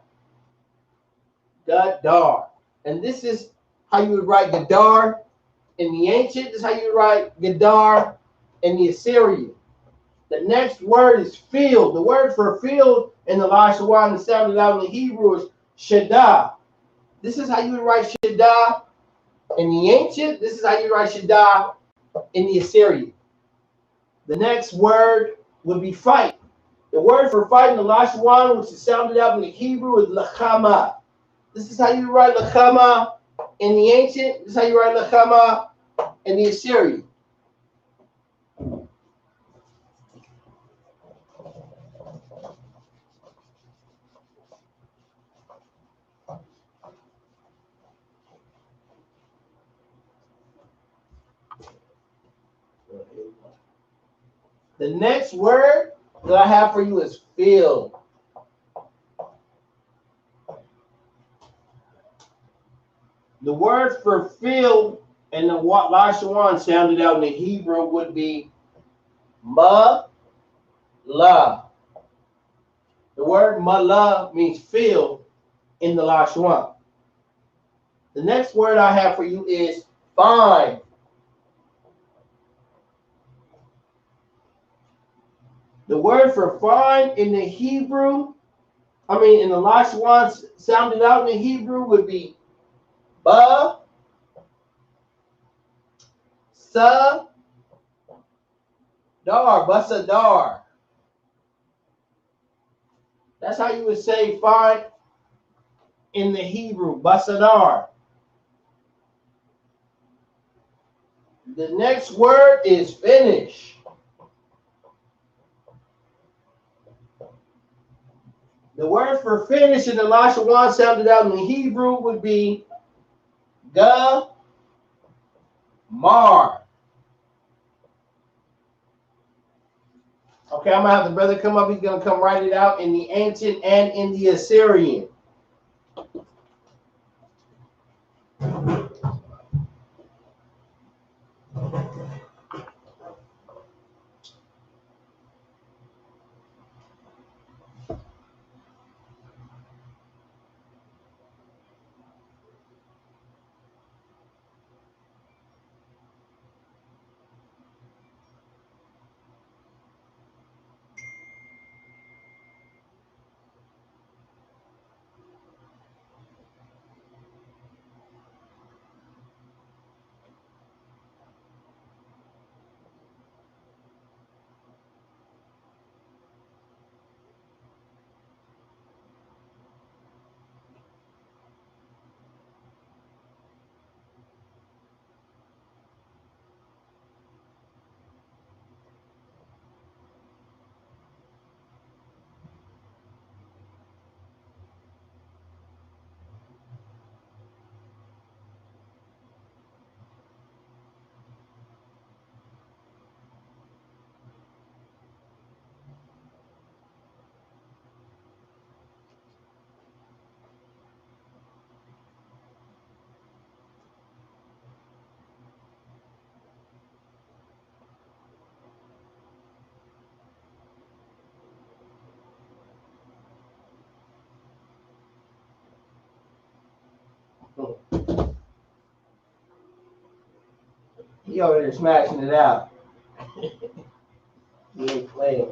Gadar. And this is how you would write Gadar in the ancient. This is how you would write Gadar in the Assyrian. The next word is field. The word for field in the Lashawan is sounded out in the Hebrew is shadah. This is how you would write shadah in the ancient. This is how you write shadah in the Assyrian. The next word would be fight. The word for fight in the Lashawan, which is sounded out in the Hebrew, is lachama. This is how you write lachama in the ancient. This is how you write lachama in the Assyrian. The next word that I have for you is field. The word for field in the Lashawan sounded out in the Hebrew would be ma la. The word ma la means field in the Lashawan. The next word I have for you is fine. The word for fine in the Hebrew, in the Lashawan sounded out in the Hebrew would be ba, sa, dar, basadar. That's how you would say fine in the Hebrew, basadar. The next word is finish. The word for finish in the Lashawan sounded out in the Hebrew would be ga, mar. Okay, I'm gonna have the brother come up. He's gonna come write it out in the ancient and in the Assyrian. He over there smashing it out. He ain't playing.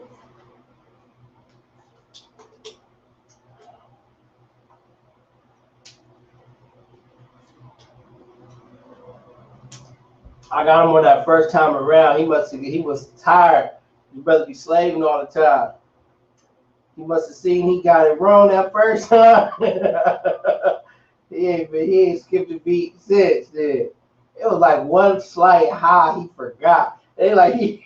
I got him on that first time around. He was tired. You better be slaving all the time. He must have seen he got it wrong that first time. he ain't skipped a beat since then. It was like one slight high he forgot. They like he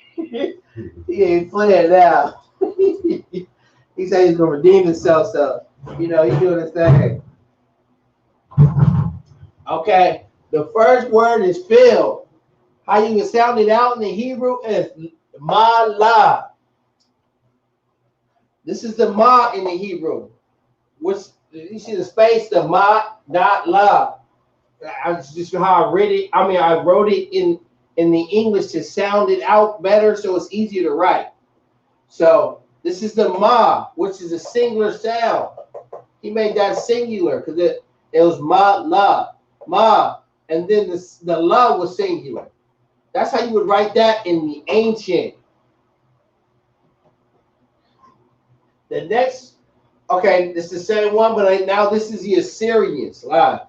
ain't playing now. He said he's gonna redeem himself, so you know he's doing his thing. Okay, the first word is filled. How you can sound it out in the Hebrew is ma-la. This is the ma in the Hebrew. Which you see the space, the ma, not la. That's just how I read it. I mean, I wrote it in the English to sound it out better, so it's easier to write. So this is the ma, which is a singular sound. He made that singular because it was ma, and then the la was singular. That's how you would write that in the ancient. The next, okay, it's the same one, but now this is the Assyrians. Live.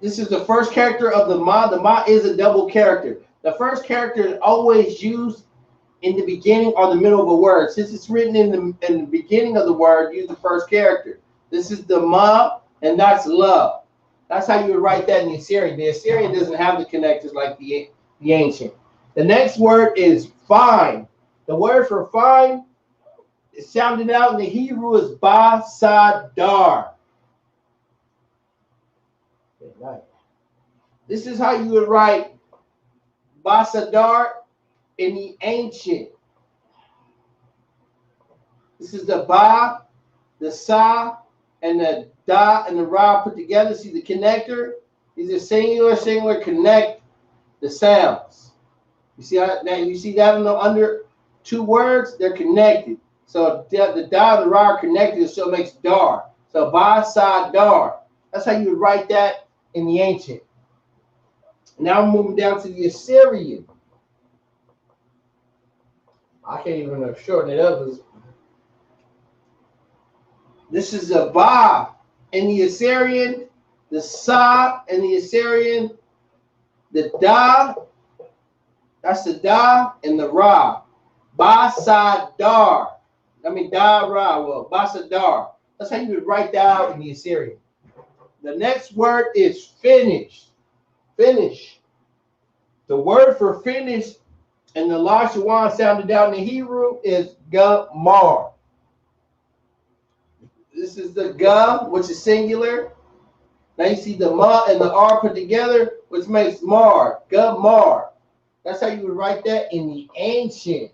This is the first character of the ma. The ma is a double character. The first character is always used in the beginning or the middle of a word. Since it's written in the beginning of the word, use the first character. This is the ma, and that's love. That's how you would write that in the Assyrian. The Assyrian doesn't have the connectors like the ancient. The next word is fine. The word for fine, it sounded out in the Hebrew is basadar. This is how you would write basadar in the ancient. This is the ba, the sa, and the da and the ra put together. See the connector? These are singular, connect the sounds. You see how now you see that under two words, they're connected. So the da and the ra are connected, so it makes dar. So ba, sa, dar. That's how you would write that in the ancient. Now we're moving down to the Assyrian. I can't even shorten it up. This is the ba in the Assyrian, the sa in the Assyrian, the da, that's the da, and the ra. Ba, sa, dar. I mean, da, ra, well, ba, sa, dar. That's how you would write that out in the Assyrian. The next word is finish. Finish. The word for finish in the Lashawan sounded out in the Hebrew is gamar. This is the ga, which is singular. Now you see the ma and the r put together, which makes mar, gamar. That's how you would write that in the ancient.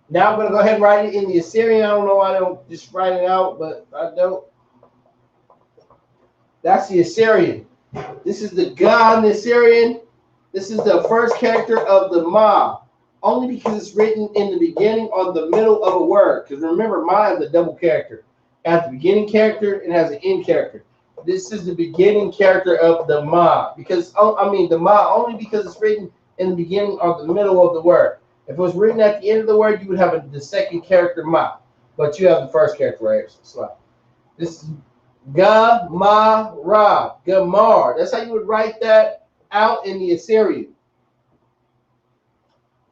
Now I'm going to go ahead and write it in the Assyrian. I don't know why I don't just write it out, but I don't. That's the Assyrian. This is the ga in the Assyrian. This is the first character of the ma, only because it's written in the beginning or the middle of a word. Because remember, ma is a double character. At the beginning character, it has an end character. This is the beginning character of the ma, because the ma only because it's written in the beginning or the middle of the word. If it was written at the end of the word, you would have the second character ma, but you have the first character right here. So this is ga, ma, ra, gamar. That's how you would write that out in the Assyrian.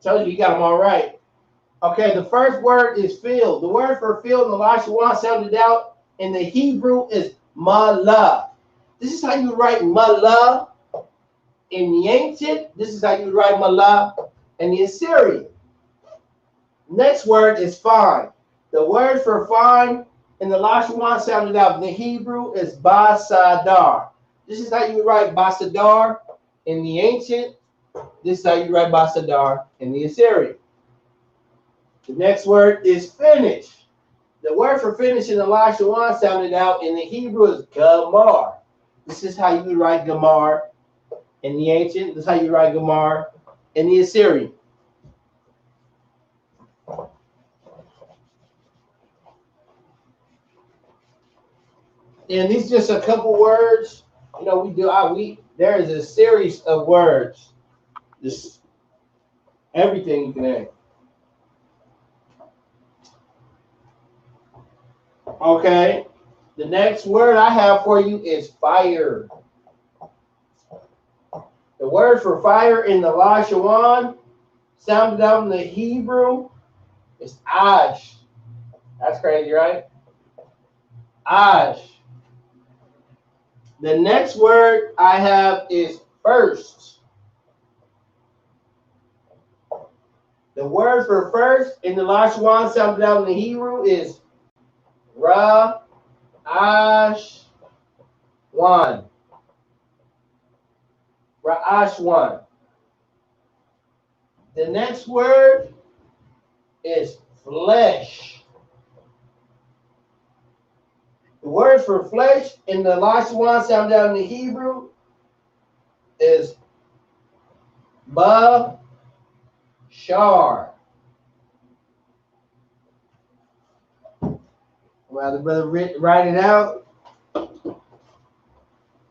Told you got them all right. Okay, the first word is filled. The word for filled in the Lashawan sounded out in the Hebrew is mala. This is how you write mala in the ancient. This is how you write mala in the Assyrian. Next word is fine. The word for fine in the Lashawan sounded out in the Hebrew is basadar. This is how you write basadar in the ancient. This is how you write basadar in the Assyrian. The next word is finish. The word for finish in the Lashawan sounded out in the Hebrew is gamar. This is how you write gamar in the ancient. This is how you write gamar in the Assyrian. And these just a couple words. You know, there is a series of words. Just everything you can name. Okay. The next word I have for you is fire. The word for fire in the Lashawan, sounded out in the Hebrew, is Ash. That's crazy, right? Ash. The next word I have is first. The word for first in the Lashawan, sounded out in the Hebrew, is Ra Ash Wan. Ra'ashwan. The next word is flesh. The word for flesh in the Lashawan, sound down in the Hebrew, is bashar. While the brother write it out,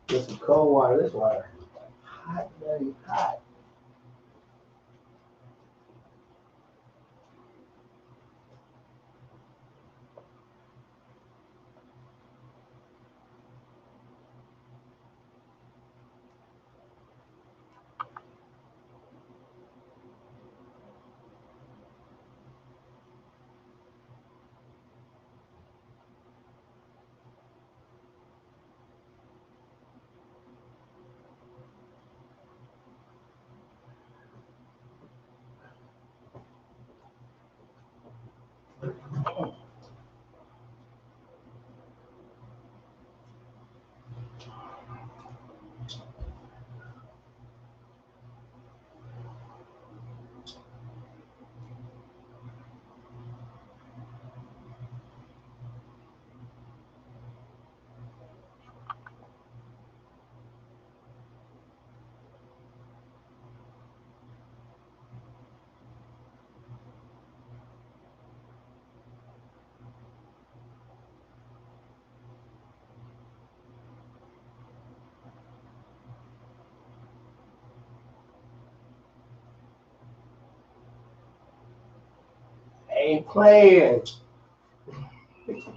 get some cold water. This water hot, very hot. Ain't playing.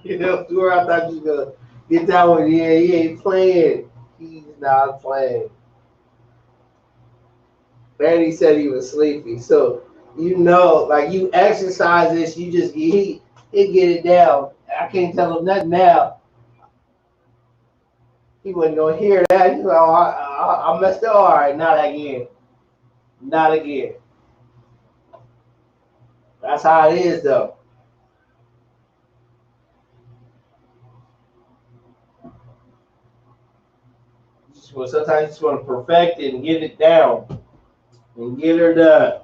You know, where I thought you was gonna get that one. Yeah, he ain't playing. He's not playing. And he said he was sleepy. So you know, like you exercise this, you just he get it down. I can't tell him nothing now. He wasn't gonna hear that. He's like, oh, I messed up. All right, not again. Not again. That's how it is, though. Sometimes you just want to perfect it and get it down and get her done.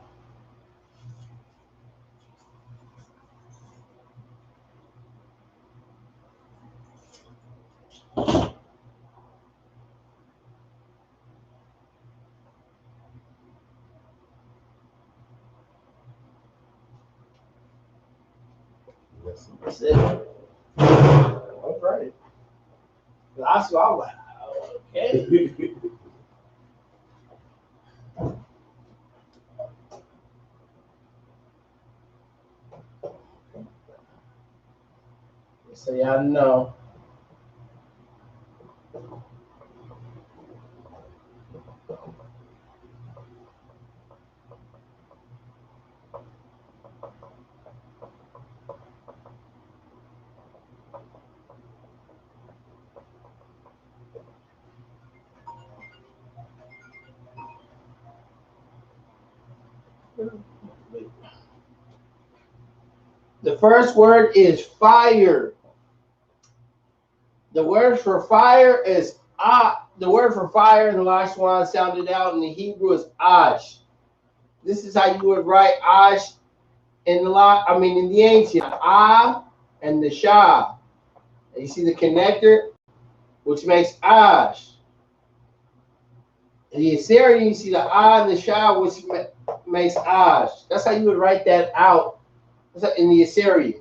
That's it. All right. That's what I was like, okay. So y'all know. The first word is fire. The word for fire is ah. The word for fire in the Lashwan sounded out in the Hebrew is ash. This is how you would write ash in the in the ancient ah and the shah. And you see the connector, which makes ash. In the Assyrian, you see the ah and the shah, which makes ash. That's how you would write that out in the Assyrian.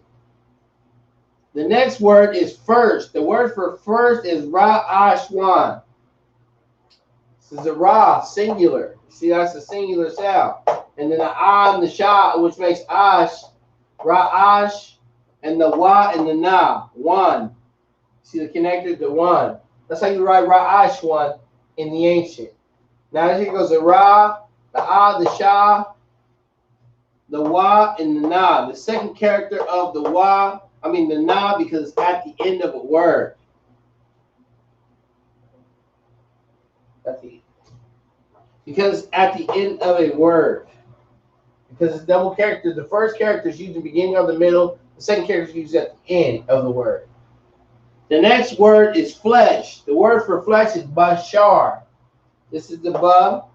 The next word is first. The word for first is Lashawan. This is a Ra, singular. See, that's a singular sound. And then the Ah and the Sha, which makes Ash, Ra'ash, and the Wa and the Na, one. See the connector to one. That's how you write Ra'ash one in the ancient. Now here goes the Ra, the Ah, the Sha, the Wa, and the Na. The second character of the the Na, because it's at the end of a word. Because at the end of a word. Because it's double character. The first character is used in the beginning or the middle. The second character is used at the end of the word. The next word is flesh. The word for flesh is bashar. This is the ba.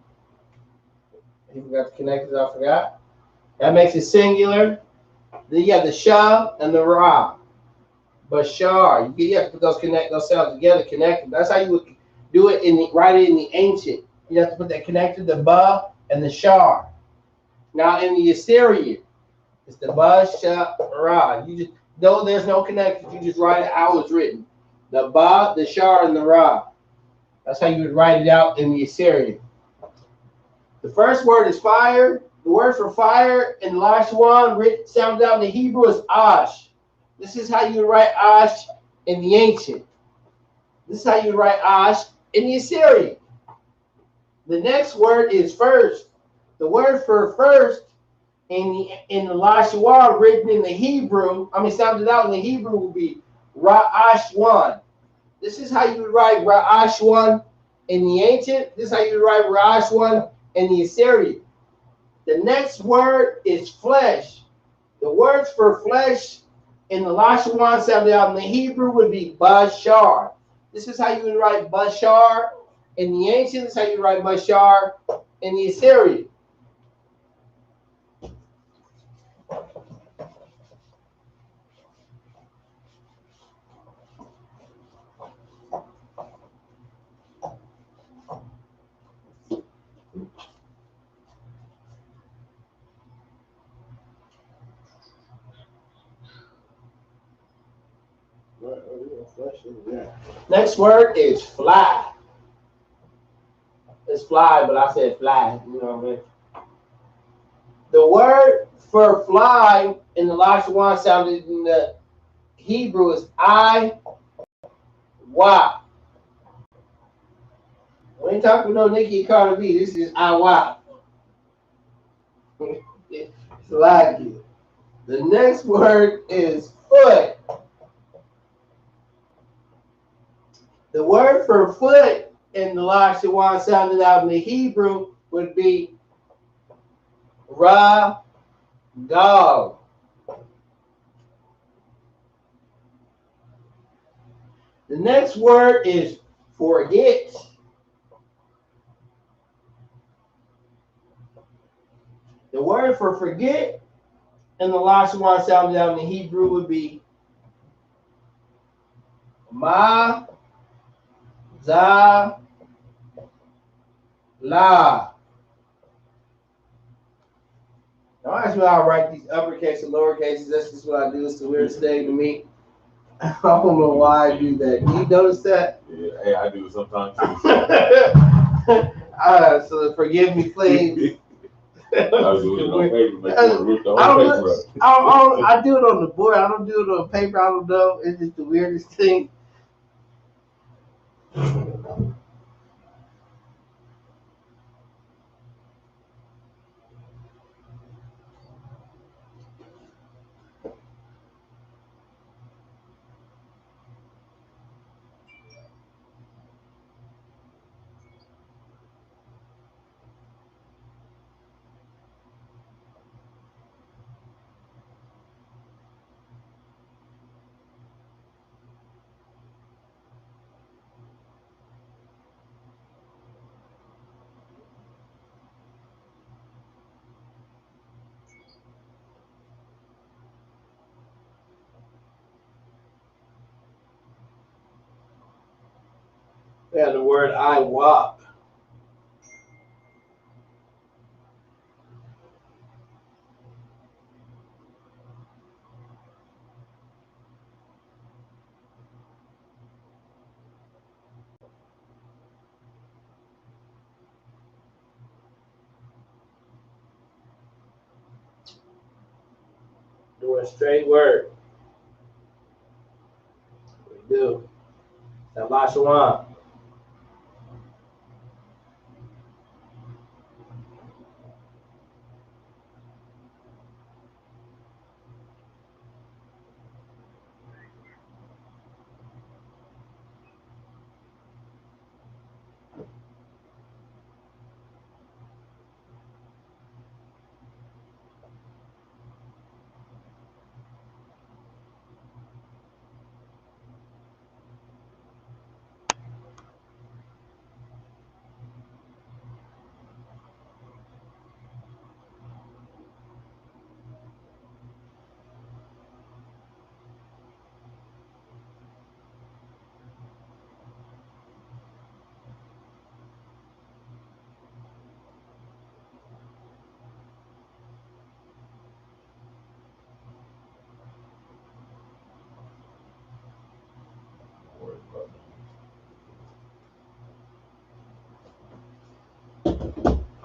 You forgot to connect it, I forgot. That makes it singular. Then you have the sha and the ra. Bashar. You have to put those sounds together, connect them. That's how you would do it write it in the ancient. You have to put that connected, the ba and the shar. Now in the Assyrian, it's the ba sha ra. You just though there's no connection, you just write it how it's written. The ba, the shar, and the ra. That's how you would write it out in the Assyrian. The first word is fire. The word for fire in Lashawan sounds out in the Hebrew is ash. This is how you write ash in the ancient. This is how you write ash in the Assyrian. The next word is first. The word for first in the Lashawan written in the Hebrew, sounded out in the Hebrew will be Ra'ashwan. This is how you write Ra'ashwan in the ancient. This is how you write Ra'ashwan in the Assyrian. The next word is flesh. The words for flesh in the Lashawan sounded out in the Hebrew would be bashar. This is how you would write bashar in the ancient. This is how you write bashar in the Assyrian. Next word is fly. It's fly, but I said fly. You know what I mean? The word for fly in the Lashawan sounded in the Hebrew is I wa. We ain't talking no Nicki Carter B. This is I wa. It's like it. The next word is foot. The word for foot in the Lashawan sounded out in the Hebrew would be ra dog. The next word is forget. The word for forget in the Lashawan sounded out in the Hebrew would be ma za la. Don't ask me how I write these uppercase and lower cases. That's just what I do. It's the weirdest thing to me. I don't know why I do that. Do you notice that? Yeah, hey, I do it sometimes too. So forgive me, please. I was doing it on paper, make sure rip the whole paper up. I do it on the board. I don't do it on paper. I don't know. It's just the weirdest thing. Yeah, the word I walk. a straight word. We do. Now, Lashawan.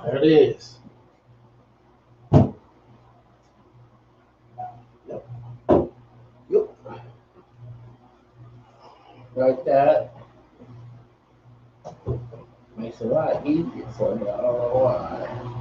There it is. Yep. Yep. Like that. Makes it a lot easier for me. I don't know why.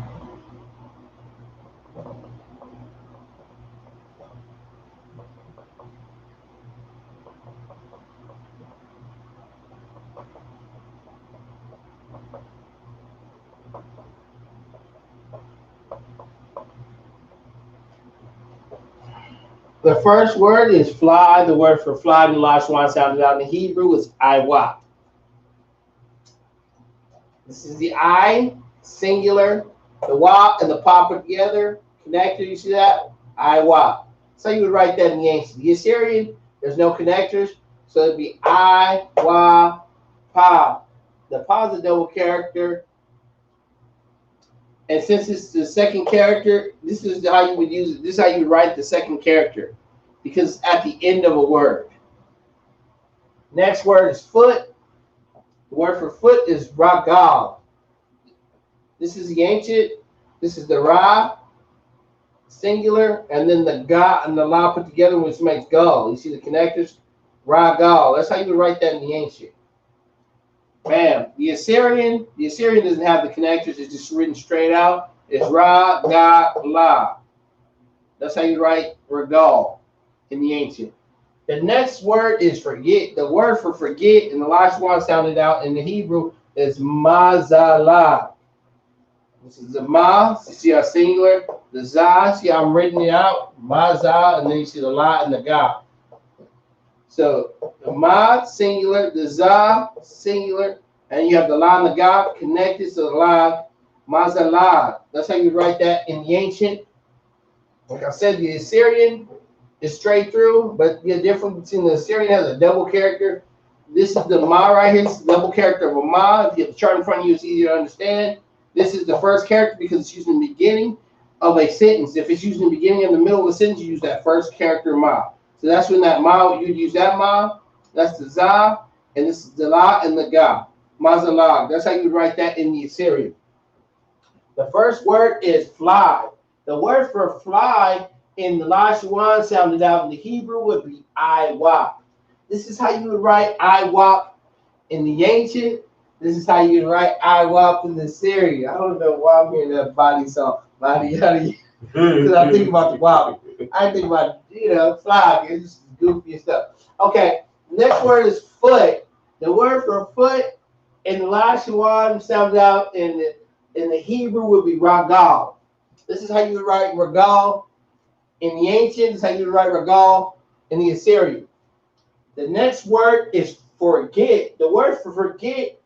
The first word is fly. The word for fly in the Lashawan sounded out in the Hebrew is iwap. This is the I, singular, the wap and the pa put together, connector. You see that? Iwap. So you would write that in the ancient. The Assyrian, there's no connectors, so it'd be I, wa, pa. The pa is a double character. And since it's the second character, this is how you would use it. This is how you would write the second character, because it's at the end of a word. Next word is foot. The word for foot is ragal. This is the ancient. This is the ra, singular, and then the ga and the la put together, which makes gal. You see the connectors? Ragal. That's how you would write that in the ancient. Bam. The Assyrian doesn't have the connectors. It's just written straight out. It's ra, ga, la. That's how you write regal in the ancient. The next word is forget. The word for forget in the Lashawan sounded out in the Hebrew is mazalah. This is the ma. You see our singular. The za. See how I'm writing it out. Maza, and then you see the la and the ga. So the ma singular, the za singular, and you have the la and the ga connected. So the la, mazalah. That's how you write that in the ancient. Like I said, the Assyrian is straight through, but the difference between the Assyrian has a double character. This is the ma right here. It's the double character of a ma. If you have the chart in front of you, it's easier to understand. This is the first character because it's used in the beginning of a sentence. If it's used in the beginning and the middle of a sentence, you use that first character ma. So that's when that ma, you'd use that ma. That's the za, and this is the la and the ga. Mazalag. That's how you would write that in the Assyrian. The first word is fly. The word for fly in the Lashawan sounded out in the Hebrew would be iwap. This is how you would write iwap in the ancient. This is how you would write iwap in the Assyrian. I don't know why I'm hearing that body song. Body, because I think about the wop. I think about, fly. It's just goofy stuff. Okay, next word is foot. The word for foot in the Lashawan sounded out in the Hebrew would be ragal. This is how you would write ragal in the ancient. This is how you would write ragal in the Assyrian. The next word is forget. The word for forget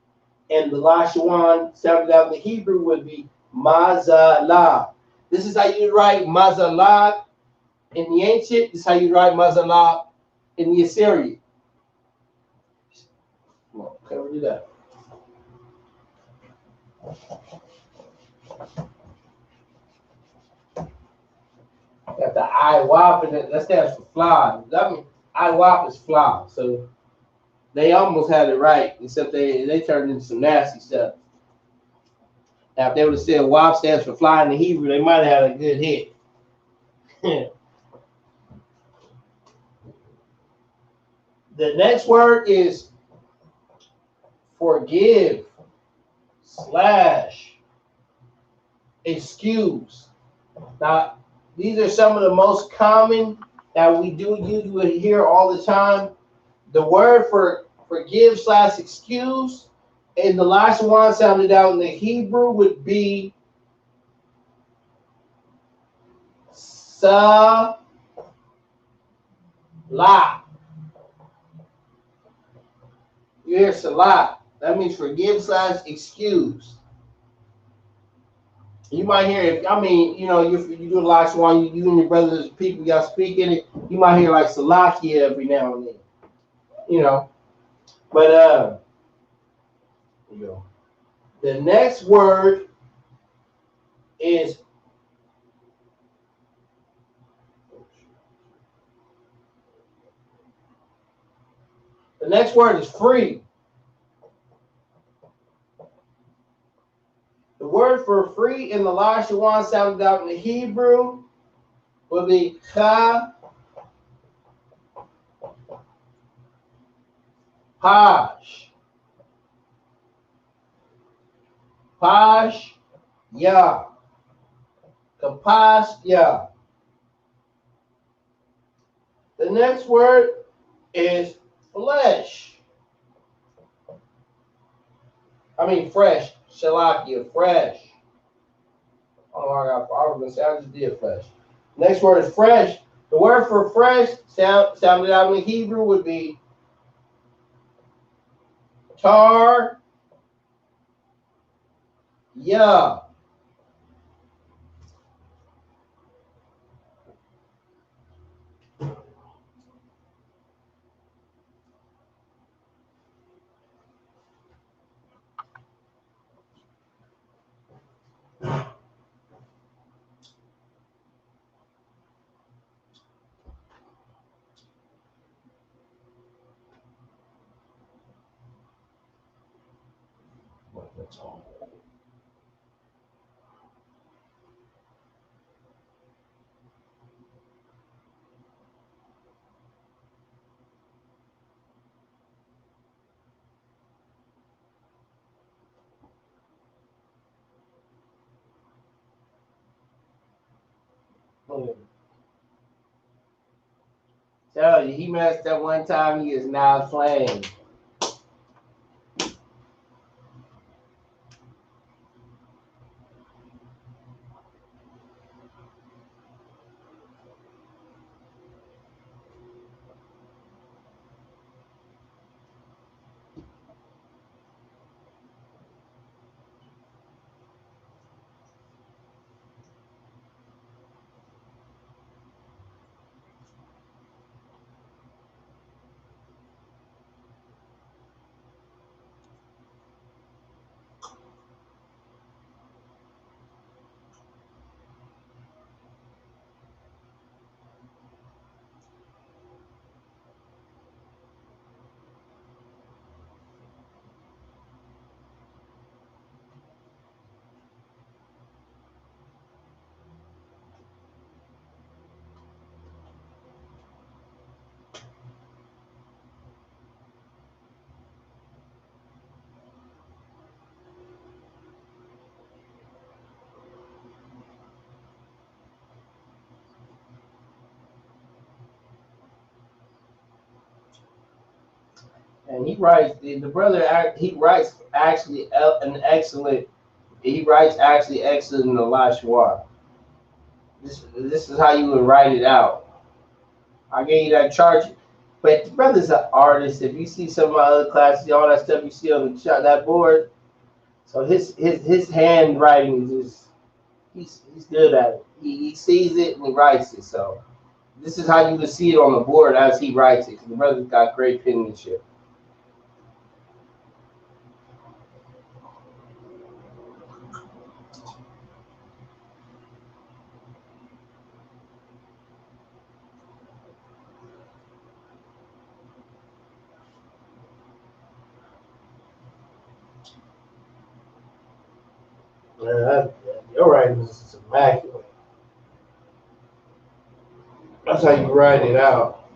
in the Lashawan sounded out in the Hebrew would be mazalah. This is how you write mazalah in the ancient. This is how you write mazalah in the Assyrian. Okay, we'll do that. Got the iwap, and that stands for fly. That means iwap is fly. So they almost had it right, except they turned into some nasty stuff. Now, if they would have said wap stands for fly in the Hebrew, they might have had a good hit. The next word is forgive / excuse. Now, these are some of the most common that we do. You will hear all the time. The word for forgive / excuse in the Lashawan sounded out in the Hebrew would be salah. You hear salah. That means forgive / excuse. You might hear it. I mean, you know, you do a Lashawan, you and your brothers, people y'all speak in it. You might hear like Salakia every now and then. You know, but you know, the next word is free. The word for free in the Lashawan sounded out in the Hebrew would be Qadash. Pash ya. Kapash ya. The next word is flesh. I mean fresh. Shalakia, fresh. Oh, I was gonna say I just did flesh. Next word is fresh. The word for fresh sounded out in the Hebrew would be tar ya. Tell you, he messed up one time. He is now playing. And he writes, the brother, he writes actually an excellent, he writes actually excellent in the Lashawan. This is how you would write it out. I gave you that chart. But the brother's an artist. If you see some of my other classes, all that stuff you see on the chart, that board, so his handwriting is just, he's good at it. He sees it and he writes it. So this is how you would see it on the board as he writes it. The brother's got great penmanship. Man, your writing is immaculate. That's how you write it out.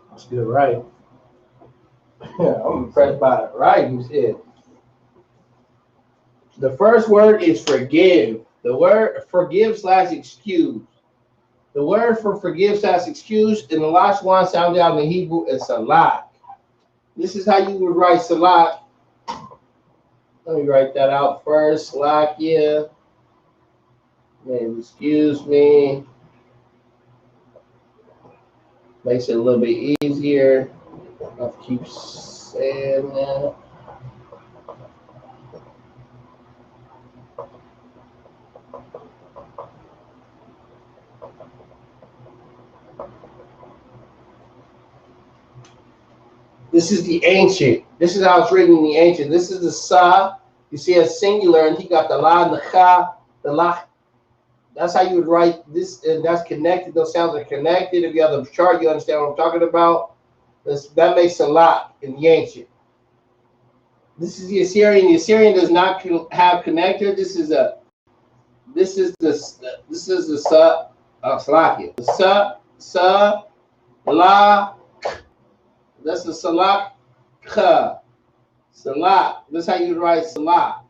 That's good, right? Yeah, I'm impressed by the writing shit. The first word is forgive. The word forgive slash excuse. The word for forgive slash excuse in the Lashawan sounded out in the Hebrew is salat. This is how you would write salat. Let me write that out first. Salakia. Man, excuse me. Makes it a little bit easier. I have to keep saying that. This is the ancient. This is how it's written in the ancient. This is the sa. You see a singular, and he got the la and the cha, the la. That's how you would write this, and that's connected. Those sounds are connected. If you have the chart, you understand what I'm talking about. That makes a lot in the ancient. This is the Assyrian. The Assyrian does not have connector. This is the sa. Salakia. The sa la. That's the salak ka. Salat. That's how you write salat.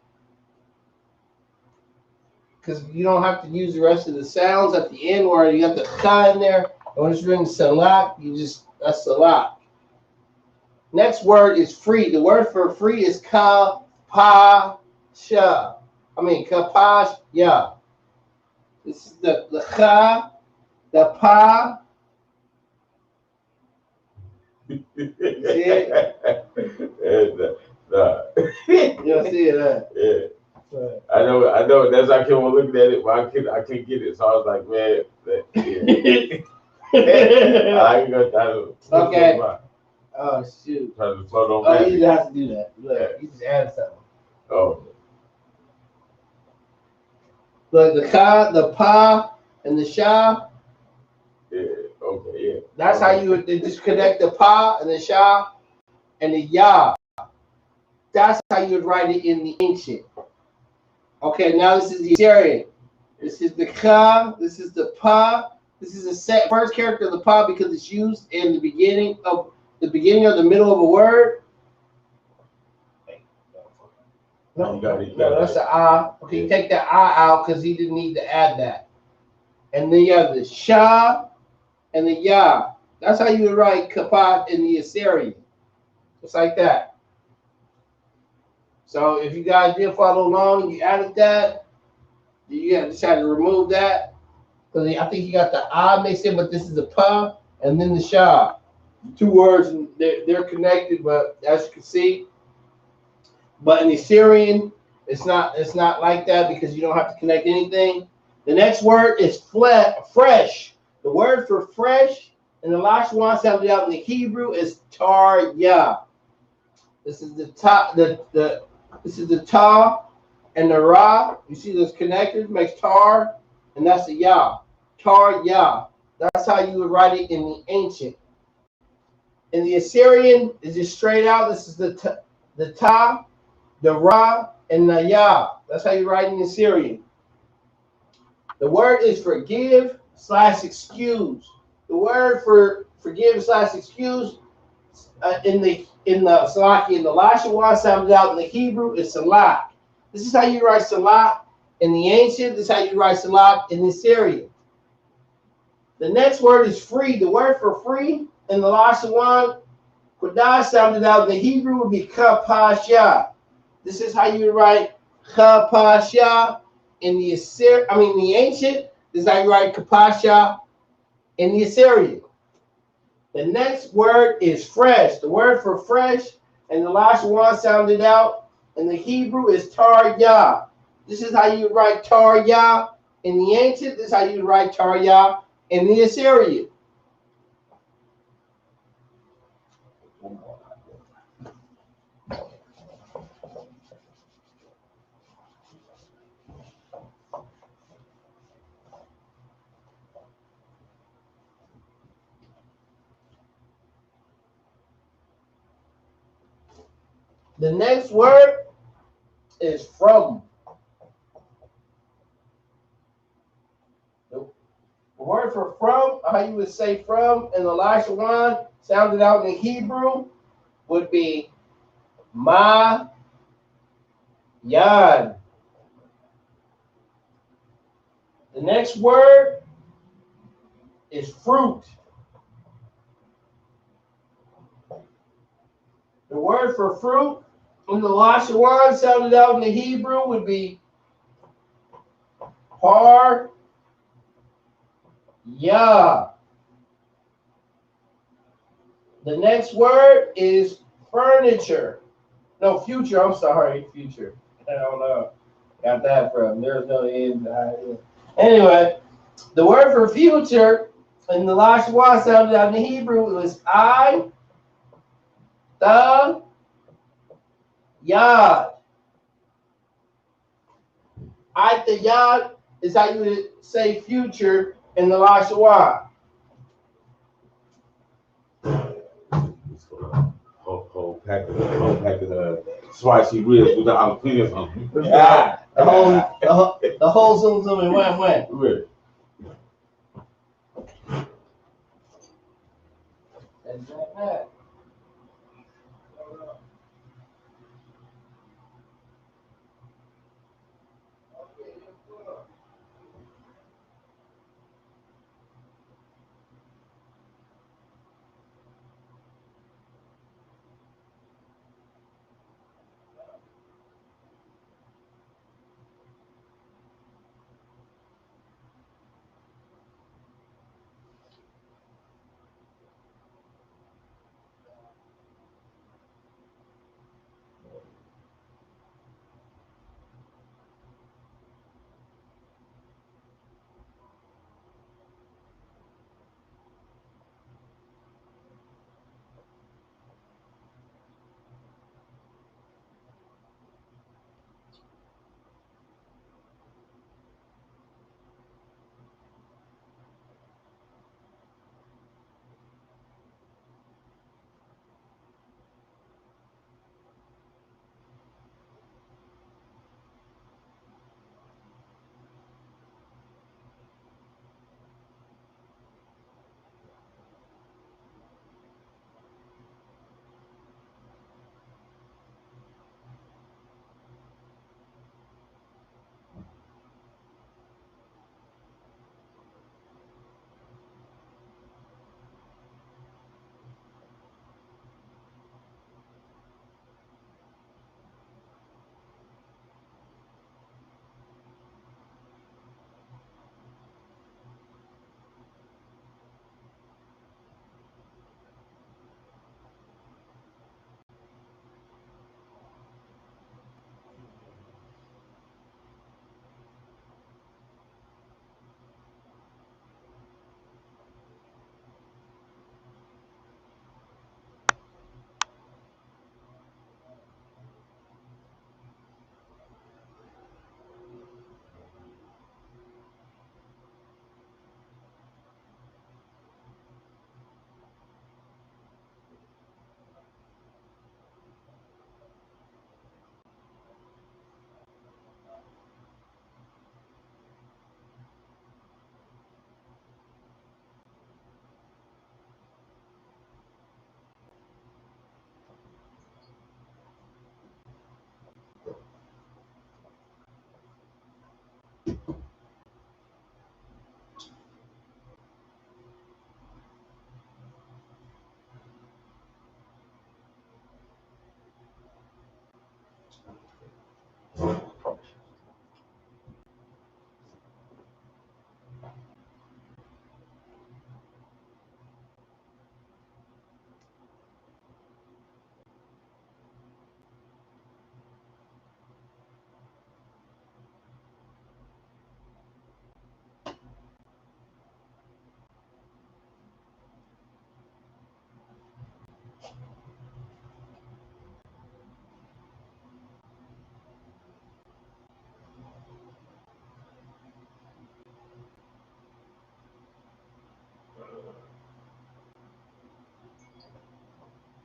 Because you don't have to use the rest of the sounds at the end where you got the ka in there. And when it's written salat, that's salat. Next word is free. The word for free is ka pa sha. Ka pa ya. This is the cha, the pa. You see it? You don't see it, huh? Yeah. I know. That's why I kept on looking at it, but I couldn't get it. So I was like, man, yeah. I ain't gonna try to. Okay. Oh shoot. Try to float on. Oh, you didn't have to do that. Look, you just added something. Oh. Look, the ka, the pa, and the sha. Yeah. Okay. Yeah. That's how you would just connect the pa and the sha and the ya. That's how you would write it in the ancient. Okay, now this is the Assyrian. This is the ka. This is the pa. This is the first character of the pa because it's used in the beginning or the middle of a word. No, that's the ah. Okay, you take that ah out because he didn't need to add that. And then you have the sha and the ya. That's how you would write kapat in the Assyrian. Just like that. So if you guys did follow along, you added that. You just had to remove that. Because I think you got the ah mixed in, but this is the pa and then the sha. Two words, and they're connected, but as you can see. But in the Assyrian, it's not like that because you don't have to connect anything. The next word is fresh. The word for fresh in the Lashawan sounded out in the Hebrew is tar ya. This is the ta this is the ta and the ra. You see those connectors makes tar, and that's the ya. Tar ya. That's how you would write it in the ancient. In the Assyrian, it's just straight out. This is the ta, the ra, and the ya. That's how you write in the Assyrian. The word is forgive / excuse. The word for forgive / excuse in the Salaki in the Lashawan sounded out in the Hebrew is salat. This is how you write salat in the ancient. This is how you write salat in the Assyrian. The next word is free. The word for free in the Lashawan Qadash sounded out in the Hebrew would be kapasha. This is how you write kapasha in the the ancient. This is how you write kapasha in the Assyrian. The next word is fresh. The word for fresh and the last one sounded out in the Hebrew is tar ya. This is how you write tar ya in the ancient. This is how you write tar ya in the Assyrian. The next word is from. The word for from, how you would say from in the Lashawan, sounded out in the Hebrew, would be ma yan. The next word is fruit. The word for fruit in the Lashawan, sounded out in the Hebrew, would be par ya. The next word is furniture. No, future. I'm sorry, future. I don't know. Got that from. There's no end. Anyway, the word for future in the Lashawan, sounded out in the Hebrew, was I, the, yad. I, the, yad is how you would say future in the Lashawan. Whole pack of spicy ribs with the jalapenos on. Yeah, the whole zoom zoom and wham. Really? That.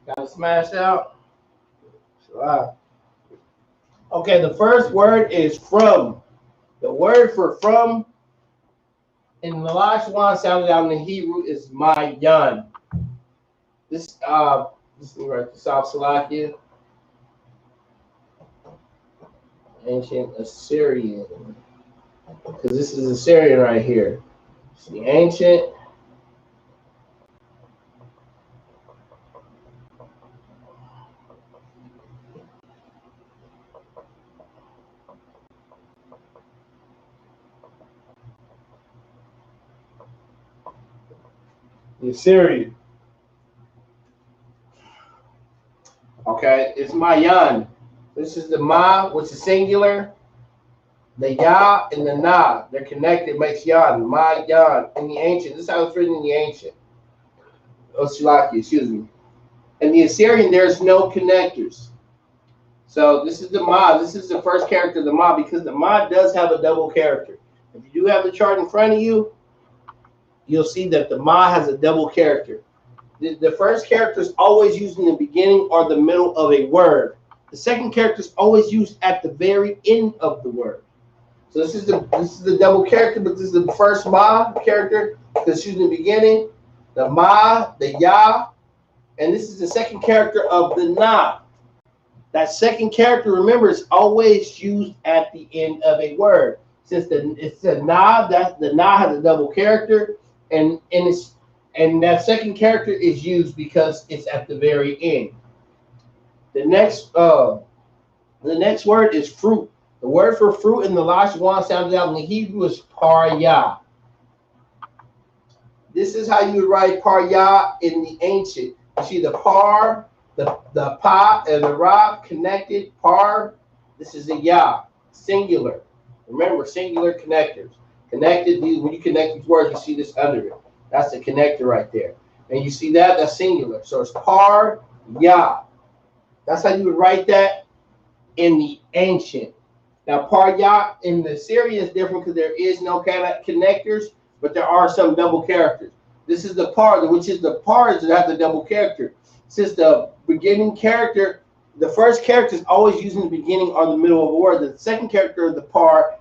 Got it smashed out. Wow. Okay, the first word is from. The word for from in the Lashawan sounded out in the Hebrew is Mayan. This let me write this off, Salakia. Ancient Assyrian. Because this is Assyrian right here. It's the ancient. The Assyrian. Okay, it's Mayan. This is the Ma, which is singular. The Ya and the Na, they're connected, makes Yan. Mayan in the ancient. This is how it's written in the ancient. Oshilaki, excuse me. In the Assyrian, there's no connectors. So this is the Ma. This is the first character of the Ma because the Ma does have a double character. If you do have the chart in front of you, you'll see that the Ma has a double character. The first character is always used in the beginning or the middle of a word. The second character is always used at the very end of the word. So this is the double character, but this is the first Ma character that's used in the beginning, the Ma, the Ya, and this is the second character of the Na. That second character, remember, is always used at the end of a word. Since it's the Na, that the Na has a double character, and that second character is used because it's at the very end. The next word is fruit. The word for fruit in the Lashawan sounded out in the Hebrew is parya. This is how you write parya in the ancient. You see the par, the pa, and the ra connected. Par. This is the ya, singular. Remember, singular connectors. Connected. When you connect these words, you see this under it. That's the connector right there. And you see that? That's singular. So it's par ya. That's how you would write that in the ancient. Now, parya in the Syrian is different because there is no connectors, but there are some double characters. This is the par, which is the par that has the double character. Since the beginning character, the first character is always used in the beginning or the middle of a word. The second character of the pa,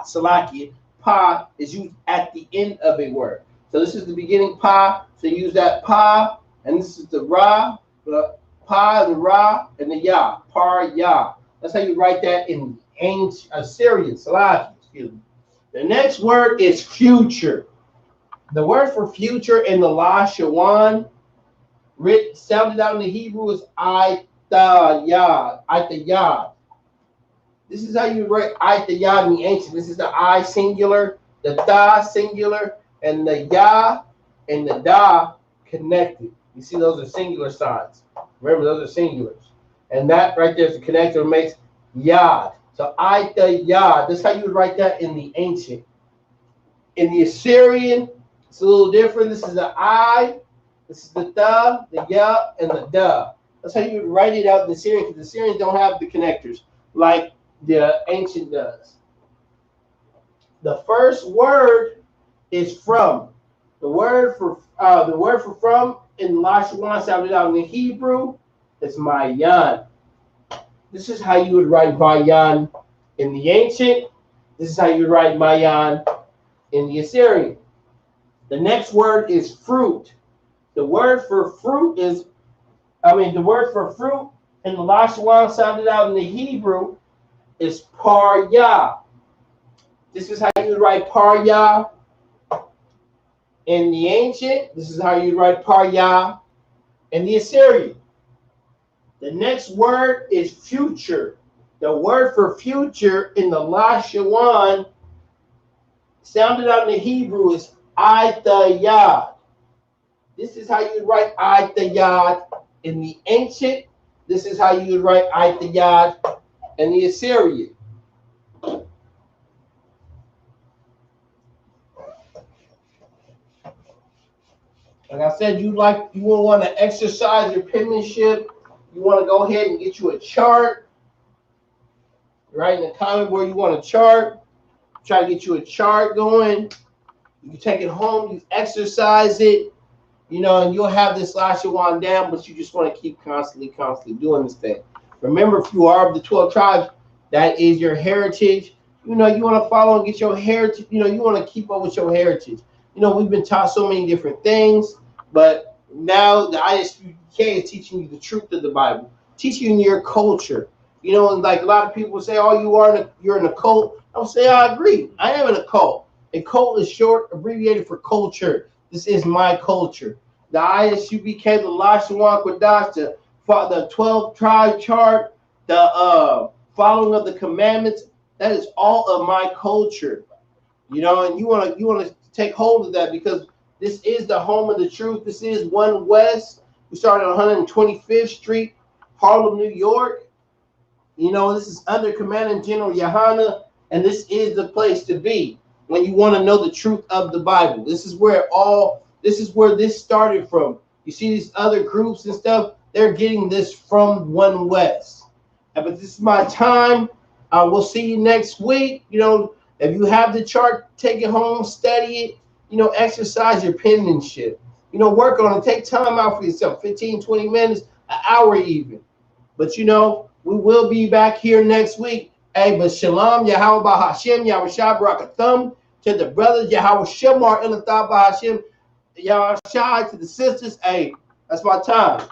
salaki, pa is used at the end of a word. So this is the beginning pa, so use that pa, and this is the ra, the pa, the ra, and the ya, par ya. That's how you write that in ancient Assyrian, salaki, excuse me. The next word is future. The word for future in the Lashawan, sounded out in the Hebrew is Itayad. This is how you write Itayad in the ancient. This is the I singular, the Da singular, and the Ya and the Da connected. You see those are singular signs. Remember, those are singulars. And that right there is the connector that makes Yad. So Itayad. That's how you would write that in the ancient. In the Assyrian, it's a little different. This is the I, this is the Ya, and the Da. That's how you would write it out in the Assyrian, because the Assyrians don't have the connectors like the ancient does. The first word is from. The word for from in Lashawan sounded out in the Hebrew is Mayan. This is how you would write Mayan in the ancient. This is how you would write Mayan in the Assyrian. The next word is fruit. The word for fruit in the Lashawan sounded out in the Hebrew is parya. This is how you would write parya in the ancient. This is how you write parya in the Assyrian. The next word is future. The word for future in the Lashawan sounded out in the Hebrew is Itayad. This is how you write Itayad in the ancient. This is how you would write Itayad in the Assyrian. Like I said, you will want to exercise your penmanship. You want to go ahead and get you a chart. Write in the comment where you want a chart. Try to get you a chart going. You can take it home, you exercise it, and you'll have this Lashawan down, but you just want to keep constantly doing this thing. Remember, if you are of the 12 tribes, that is your heritage. You know, you want to follow and get your heritage. You know, you want to keep up with your heritage. You know, we've been taught so many different things, but now the ISUPK is teaching you the truth of the Bible, teaching you your culture. You know, and like a lot of people say, "Oh, you're in a cult." I'll say, "I agree. I am in a cult." A cult is short, abbreviated for culture. This is my culture. The ISUPK, the Lashawan, Qadash, the 12 tribe chart, the following of the commandments. That is all of my culture. You know, and you want to take hold of that because this is the home of the truth. This is One West. We started on 125th Street, Harlem, New York. You know, this is under Commanding General Yohana, and this is the place to be when you want to know the truth of the Bible. This is where this started from. You see these other groups and stuff, they're getting this from One West. But this is my time. We'll see you next week. You know, if you have the chart, take it home, study it, you know, exercise your penmanship. You know, work on it. Take time out for yourself, 15, 20 minutes, an hour even. But you know, we will be back here next week. Hey, but Shalom, Yahweh Hashem, Yahweh Shabbarakathum, to the brothers, Yahweh Shemar, Ilathah Hashem, Yahweh Shai, to the sisters. Hey, that's my time.